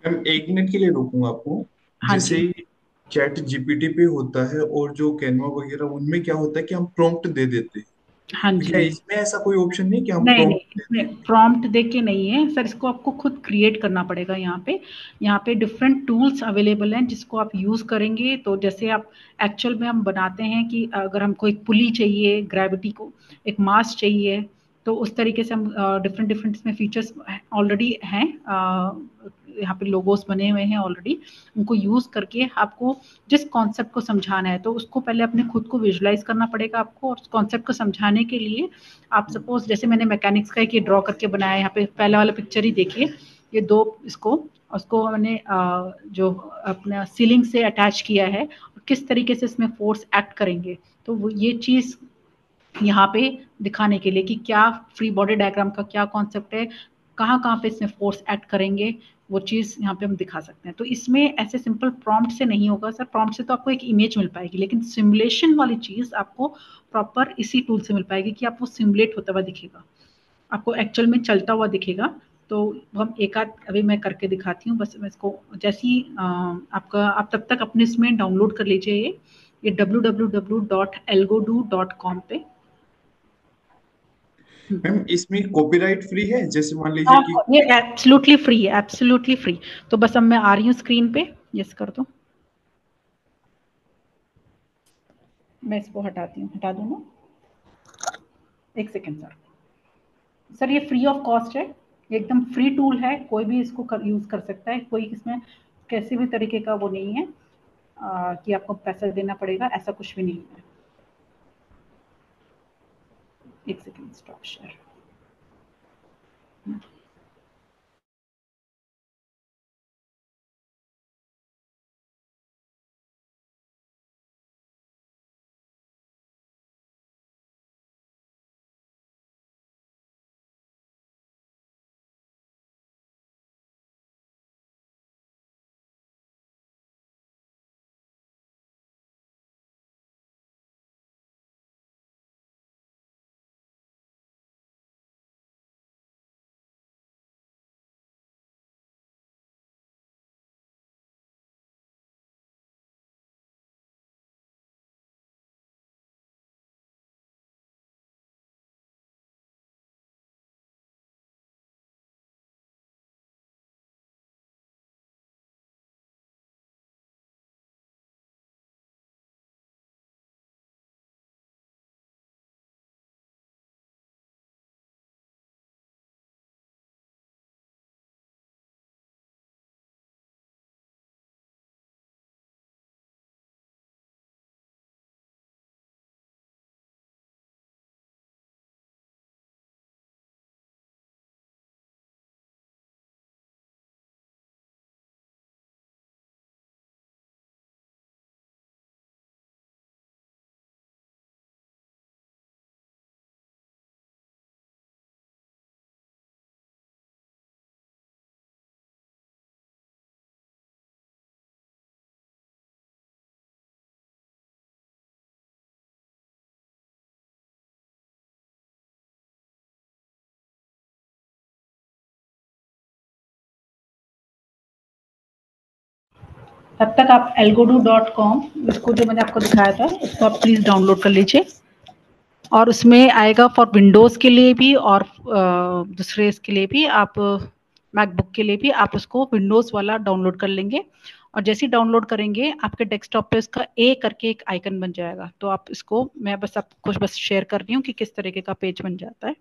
C: मैम एक मिनट के लिए रोकूंगा आपको।
B: हाँ
C: जैसे
B: जी,
C: चैट जीपीटी पे होता है और जो कैनवा वगैरह उनमें क्या होता है कि हम प्रॉम्प्ट दे देते हैं,
B: हाँ
C: तो क्या
B: जी।
C: इसमें ऐसा कोई ऑप्शन नहीं कि हम
B: नहीं नहीं,
C: प्रॉम्प्ट
B: इसमें
C: देते हैं?
B: प्रॉम्प्ट दे के नहीं है सर, इसको आपको खुद क्रिएट करना पड़ेगा। यहाँ पे डिफरेंट टूल्स अवेलेबल हैं जिसको आप यूज़ करेंगे। तो जैसे आप एक्चुअल में हम बनाते हैं कि अगर हमको एक पुली चाहिए, ग्रेविटी को एक मास चाहिए, तो उस तरीके से हम डिफरेंट डिफरेंट इसमें फीचर्स ऑलरेडी हैं। यहाँ पे लोगोस बने हुए हैं ऑलरेडी, उनको यूज़ करके आपको जिस कॉन्सेप्ट को समझाना है तो उसको पहले अपने खुद को विजुलाइज करना पड़ेगा आपको। और उस कॉन्सेप्ट को समझाने के लिए आप सपोज जैसे मैंने मैकेनिक्स का एक ये ड्रॉ करके बनाया है, यहाँ पे पहला वाला पिक्चर ही देखिए, ये दो इसको उसको मैंने जो अपना सीलिंग से अटैच किया है और किस तरीके से इसमें फोर्स एक्ट करेंगे। तो वो ये चीज़ यहाँ पे दिखाने के लिए कि क्या फ्री बॉडी डायग्राम का क्या कॉन्सेप्ट है, कहाँ कहाँ पे इसमें फोर्स एक्ट करेंगे, वो चीज़ यहाँ पे हम दिखा सकते हैं। तो इसमें ऐसे सिंपल प्रॉम्प्ट से नहीं होगा सर, प्रॉम्प्ट से तो आपको एक इमेज मिल पाएगी, लेकिन सिमुलेशन वाली चीज़ आपको प्रॉपर इसी टूल से मिल पाएगी कि आप वो सिमुलेट होता हुआ दिखेगा, आपको एक्चुअल में चलता हुआ दिखेगा। तो हम एक आध अभी मैं करके दिखाती हूँ, बस मैं इसको जैसी आपका आप तब तक अपने इसमें डाउनलोड कर लीजिए ये www.elgodo.com पे।
C: मैम इसमें कॉपीराइट फ्री है, जैसे मान लीजिए कि
B: हाँ, ये एब्सोल्युटली फ्री है, एब्सोल्युटली फ्री। तो बस अब मैं आ रही हूँ स्क्रीन पे, यस कर दो। मैं इसको हटाती हूँ, हटा दूँ ना, एक सेकेंड सर। सर ये फ्री ऑफ कॉस्ट है, ये एकदम फ्री टूल है, कोई भी इसको यूज़ कर सकता है, कोई इसमें किसी भी तरीके का वो नहीं है कि आपको पैसा देना पड़ेगा, ऐसा कुछ भी नहीं है। एक सेकेंड, स्टॉप शेयर। तब तक आप elgodo.com, इसको जो मैंने आपको दिखाया था उसको आप प्लीज़ डाउनलोड कर लीजिए। और उसमें आएगा फॉर विंडोज़ के लिए भी और दूसरे इसके लिए भी, आप मैकबुक के लिए भी आप उसको विंडोज़ वाला डाउनलोड कर लेंगे। और जैसे ही डाउनलोड करेंगे आपके डेस्कटॉप पे उसका ए करके एक आइकन बन जाएगा। तो आप इसको, मैं बस आपको बस शेयर कर रही हूँ कि किस तरीके का पेज बन जाता है।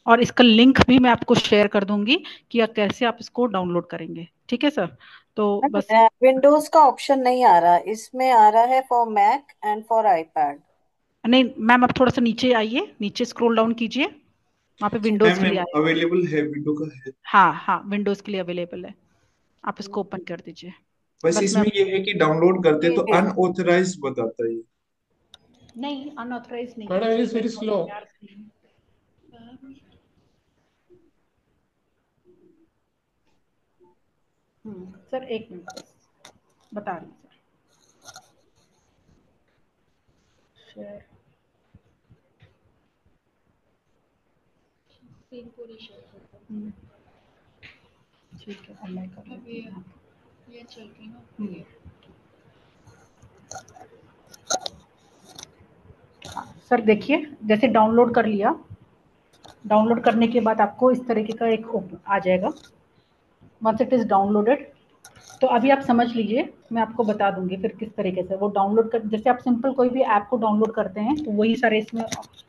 B: और इसका लिंक भी मैं आपको शेयर कर दूंगी कि कैसे आप इसको डाउनलोड करेंगे। ठीक है सर, तो बस।
F: विंडोज का ऑप्शन नहीं आ रहा, इसमें आ रहा है for Mac and for iPad.
B: नहीं मैम, आप थोड़ा सा नीचे आइए, नीचे स्क्रॉल डाउन कीजिए, वहाँ पे विंडोज़
C: मैम
B: के लिए
C: मैम
B: आएगा।
C: अवेलेबल है, विंडो का है।
B: हाँ हाँ, विंडोज़ के लिए अवेलेबल है, आप इसको ओपन कर दीजिए।
C: बस
B: बस मैं,
C: इसमें ये है कि डाउनलोड करते
F: जी
C: तो
F: जी।
C: अनऑथराइज बताता है।
B: नहीं अनऑथराइज नहीं है
E: मैडम इट
B: सर,
E: इज
B: मैं
E: वेरी स्लो।
B: प्यार से सर एक मिनट बस, बता रही हूँ सर। शेयर स्क्रीन पूरी शेयर कर दो। ठीक है, अब मैं कर लेती हूँ। ये चल रही ना, सर देखिए, जैसे डाउनलोड कर लिया, डाउनलोड करने के बाद आपको इस तरीके का एक आ जाएगा। वंस इट इज डाउनलोडेड, तो अभी आप समझ लीजिए, मैं आपको बता दूंगी फिर किस तरीके से वो डाउनलोड कर, जैसे आप सिंपल कोई भी ऐप को डाउनलोड करते हैं तो वही सारे इसमें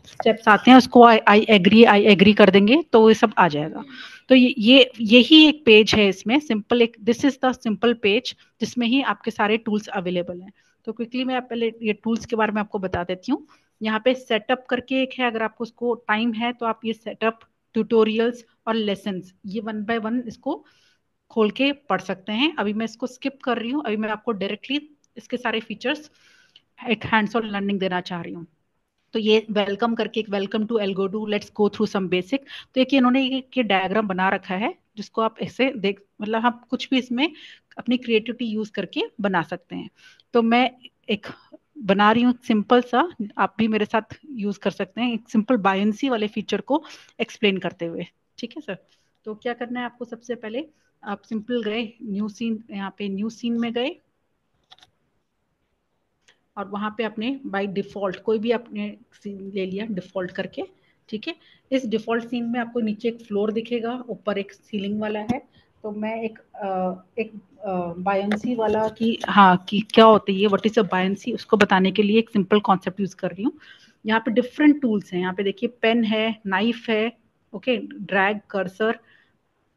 B: स्टेप्स आते हैं, उसको आई एग्री कर देंगे तो ये सब आ जाएगा। तो ये यही एक पेज है इसमें, सिंपल एक, this is the simple page जिसमें ही आपके सारे टूल्स अवेलेबल हैं। तो क्विकली मैं पहले ये टूल्स के बारे में आपको बता देती हूँ। यहाँ पे सेटअप करके एक है, अगर आपको उसको टाइम है तो आप ये सेटअप, ट्यूटोरियल्स और लेसन्स, ये वन बाय वन इसको खोल के पढ़ सकते हैं। अभी मैं इसको स्किप कर रही हूँ, अभी मैं आपको डायरेक्टली इसके सारे फीचर्स एक हैंड्स ऑन लर्निंग देना चाह रही हूँ। तो ये वेलकम करके एक welcome to Algodoo, let's go through some basic, तो एक इन्होंने ये डायग्राम बना रखा है जिसको आप ऐसे देख, मतलब हम कुछ भी इसमें अपनी क्रिएटिविटी यूज करके बना सकते हैं। तो मैं एक बना रही हूँ सिंपल सा, आप भी मेरे साथ यूज कर सकते हैं, एक सिंपल बायंसी वाले फीचर को एक्सप्लेन करते हुए। ठीक है सर? तो क्या करना है आपको, सबसे पहले आप सिंपल गए न्यू सीन, यहाँ पे न्यू सीन में गए और वहां पे अपने बाय डिफॉल्ट कोई भी आपने सीन ले लिया डिफॉल्ट करके। ठीक है, इस डिफॉल्ट सीन में आपको नीचे एक फ्लोर दिखेगा, ऊपर एक सीलिंग वाला है। तो मैं एक बायंसी वाला की, हाँ, कि क्या होती है, व्हाट इज अ बायंसी, उसको बताने के लिए एक सिंपल कॉन्सेप्ट यूज कर रही हूँ। यहाँ पे डिफरेंट टूल्स हैं, यहाँ पे देखिए पेन है, नाइफ है, ओके, ड्रैग कर्सर,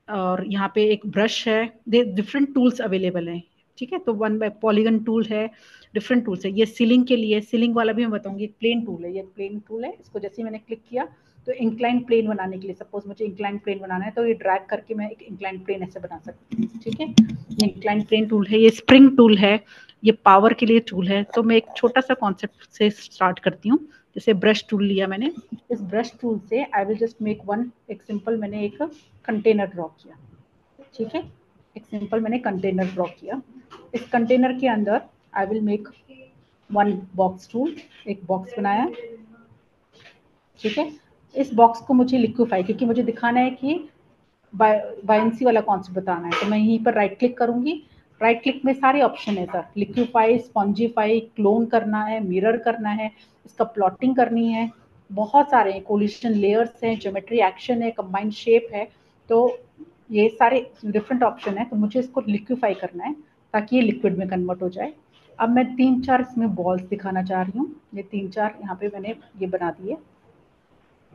B: और यहाँ पे एक ब्रश है, डिफरेंट टूल्स अवेलेबल हैं। ठीक है, तो वन बाय पॉलीगन टूल है, डिफरेंट टूल्स है। ये सीलिंग के लिए, सीलिंग वाला भी मैं बताऊंगी, एक प्लेन टूल है, ये प्लेन टूल है, इसको जैसे ही मैंने क्लिक किया तो इंक्लाइन प्लेन बनाने के लिए, सपोज मुझे इंक्लाइन प्लेन बनाना है तो ये ड्रैग करके मैं एक इंक्लाइन प्लेन ऐसे बना सकती हूँ। ठीक है, ये इंक्लाइन प्लेन टूल है। ये स्प्रिंग टूल है, ये पावर के लिए टूल है। तो मैं एक छोटा सा कॉन्सेप्ट से स्टार्ट करती हूँ। जैसे ब्रश टूल लिया मैंने, इस ब्रश टूल से I will just make one, एक सिंपल मैंने एक कंटेनर ड्रॉ किया। ठीक है, एक सिंपल मैंने कंटेनर ड्रॉ किया। इस कंटेनर के अंदर I will make one box tool, एक बॉक्स बनाया। ठीक है, इस बॉक्स को मुझे लिक्विफाई, क्योंकि मुझे दिखाना है कि बायंसी वाला कॉन्सेप्ट बताना है, तो मैं यहीं पर राइट क्लिक करूंगी। राइट क्लिक में सारे ऑप्शन है सर, लिक्विफाई, स्पॉन्जिफाई, क्लोन करना है, मिरर करना है, इसका प्लॉटिंग करनी है, बहुत सारे हैं, कोलिशन लेयर्स हैं, ज्योमेट्री एक्शन है, कंबाइंड शेप है। तो ये सारे डिफरेंट ऑप्शन है, तो मुझे इसको लिक्विफाई करना है ताकि ये लिक्विड में कन्वर्ट हो जाए। अब मैं 3-4 इसमें बॉल्स दिखाना चाह रही हूँ, ये 3-4 यहाँ पे मैंने ये बना दिए।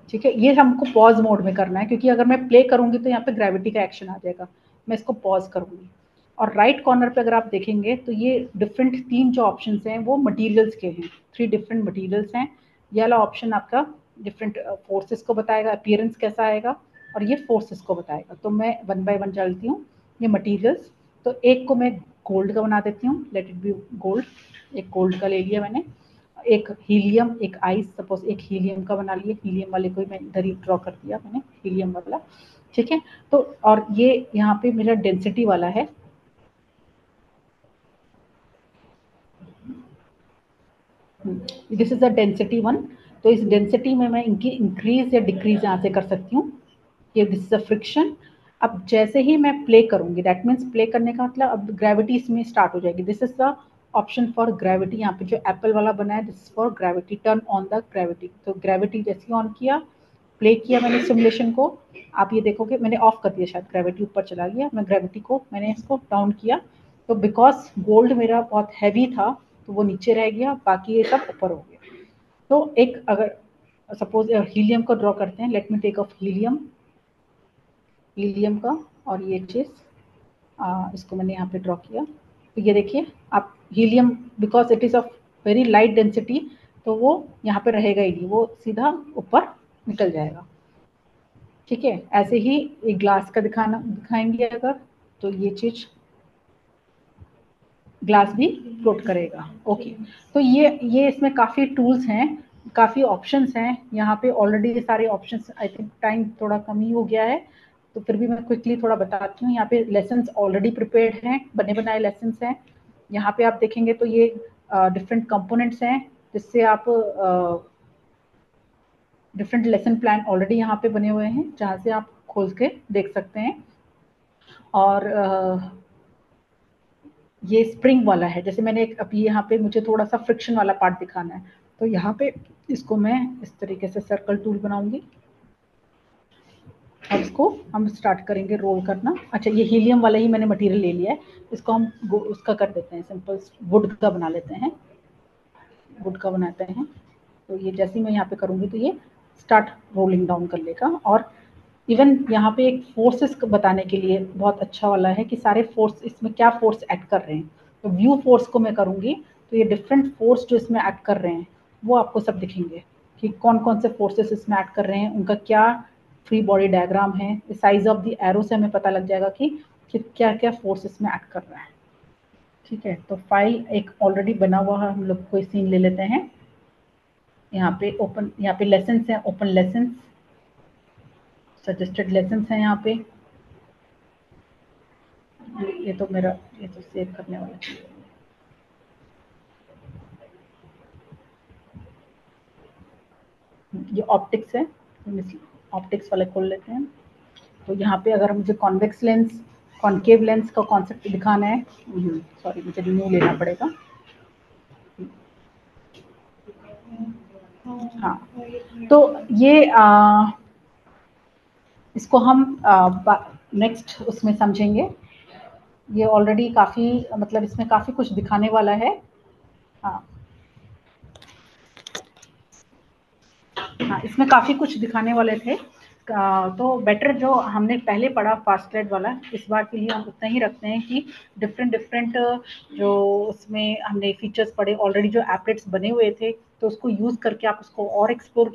B: ठीक है, ये हमको पॉज मोड में करना है, क्योंकि अगर मैं प्ले करूंगी तो यहाँ पे ग्रेविटी का एक्शन आ जाएगा। मैं इसको पॉज करूंगी, और राइट कॉर्नर पे अगर आप देखेंगे तो ये डिफरेंट 3 जो ऑप्शन हैं वो मटीरियल्स के हैं, 3 डिफरेंट मटीरियल्स हैं। ये वाला ऑप्शन आपका डिफरेंट फोर्सेस को बताएगा, अपीयरेंस कैसा आएगा, और ये फोर्सेस को बताएगा। तो मैं वन बाय वन चलती हूँ। ये मटीरियल्स, तो एक को मैं गोल्ड का बना देती हूँ, लेट इट बी गोल्ड, एक गोल्ड का ले लिया मैंने। एक हीलियम, एक आइस, सपोज एक हीलियम का बना लिया, हीलियम वाले को मैं इधर ही ड्रॉ कर दिया मैंने, हीलियम वाला। ठीक है, तो और ये यहाँ पे मेरा डेंसिटी वाला है, दिस इज अ डेंसिटी 1। तो इस डेंसिटी में मैं इनकी इंक्रीज या डिक्रीज यहाँ से कर सकती हूँ। ये दिस इज अ फ्रिक्शन। अब जैसे ही मैं प्ले करूंगी, दैट मीन्स प्ले करने का मतलब अब ग्रेविटी इसमें स्टार्ट हो जाएगी। This is the option for gravity, यहाँ पे जो एप्पल वाला बना है, this is for gravity, turn on the gravity. तो ग्रेविटी जैसे ही ऑन किया, प्ले किया मैंने सिमुलेशन को, आप ये देखोगे मैंने ऑफ कर दिया, शायद ग्रेविटी ऊपर चला गया, मैं ग्रेविटी को मैंने इसको डाउन किया। तो बिकॉज गोल्ड मेरा बहुत हैवी था तो वो नीचे रह गया, बाकी ये सब ऊपर हो गया। तो एक अगर सपोज हीलियम को ड्रॉ करते हैं, let me take off helium, helium का, और ये चीज़ इसको मैंने यहाँ पे ड्रॉ किया। तो ये देखिए आप, helium because it is of very light density, तो वो यहाँ पे रहेगा ही नहीं, वो सीधा ऊपर निकल जाएगा। ठीक है, ऐसे ही एक ग्लास का दिखाएंगे अगर, तो ये चीज़ ग्लास भी फ्लोट करेगा। ओके, तो ये इसमें काफ़ी टूल्स हैं, काफ़ी ऑप्शंस हैं यहाँ पे ऑलरेडी, ये सारे ऑप्शंस, आई थिंक टाइम थोड़ा कम ही हो गया है, तो फिर भी मैं क्विकली थोड़ा बताती हूँ। यहाँ पे लेसन्स ऑलरेडी प्रिपेयर्ड हैं, बने बनाए लेसन्स हैं। यहाँ पे आप देखेंगे तो ये डिफरेंट कंपोनेंट्स हैं, जिससे आप डिफरेंट लेसन प्लान ऑलरेडी यहाँ पे बने हुए हैं, जहाँ से आप खोल के देख सकते हैं। और ये स्प्रिंग वाला है, जैसे मैंने अभी यहाँ पे मुझे थोड़ा सा फ्रिक्शन वाला पार्ट दिखाना है, तो यहाँ पे इसको मैं इस तरीके से सर्कल टूल बनाऊंगी और इसको हम स्टार्ट करेंगे रोल करना। अच्छा, ये हीलियम वाला ही मैंने मटेरियल ले लिया है, इसको हम उसका कर देते हैं, सिंपल वुड का बना लेते हैं, वुड का बनाते हैं। तो ये जैसे ही मैं यहाँ पे करूँगी तो ये स्टार्ट रोलिंग डाउन कर लेगा। और इवन यहाँ पे एक फोर्सेस बताने के लिए बहुत अच्छा वाला है कि सारे फोर्स इसमें क्या फोर्स ऐड कर रहे हैं। तो व्यू फोर्स को मैं करूँगी तो ये डिफरेंट फोर्स जो इसमें ऐड कर रहे हैं वो आपको सब दिखेंगे कि कौन कौन से फोर्सेस इसमें ऐड कर रहे हैं, उनका क्या फ्री बॉडी डायग्राम है। साइज ऑफ द एरो से हमें पता लग जाएगा कि क्या क्या फोर्स इसमें ऐड कर रहा है। ठीक है, तो फाइल एक ऑलरेडी बना हुआ है, हम लोग कोई सीन ले लेते हैं। यहाँ पे ओपन, यहाँ पे लेसन्स हैं, ओपन लेसन्स, सजेस्टेड लेसन्स हैं यहाँ पे। ये तो मेरा, ये तो सेव करने वाला चीज़ है। ये ऑप्टिक्स है, ऑप्टिक्स वाले खोल लेते हैं। तो यहाँ पे अगर मुझे कॉन्वेक्स लेंस, कॉन्केव लेंस का कॉन्सेप्ट दिखाना है, सॉरी मुझे न्यू लेना पड़ेगा। हाँ, तो ये इसको हम नेक्स्ट उसमें समझेंगे। ये ऑलरेडी काफ़ी, मतलब इसमें काफ़ी कुछ दिखाने वाला है। हाँ, इसमें काफ़ी कुछ दिखाने वाले थे। तो बेटर जो हमने पहले पढ़ा फास्ट ट्रैक वाला, इस बार के लिए हम उतना ही रखते हैं कि डिफरेंट जो उसमें हमने फीचर्स पढ़े ऑलरेडी, जो एप्लेट्स बने हुए थे, तो उसको यूज़ करके आप उसको और एक्सप्लोर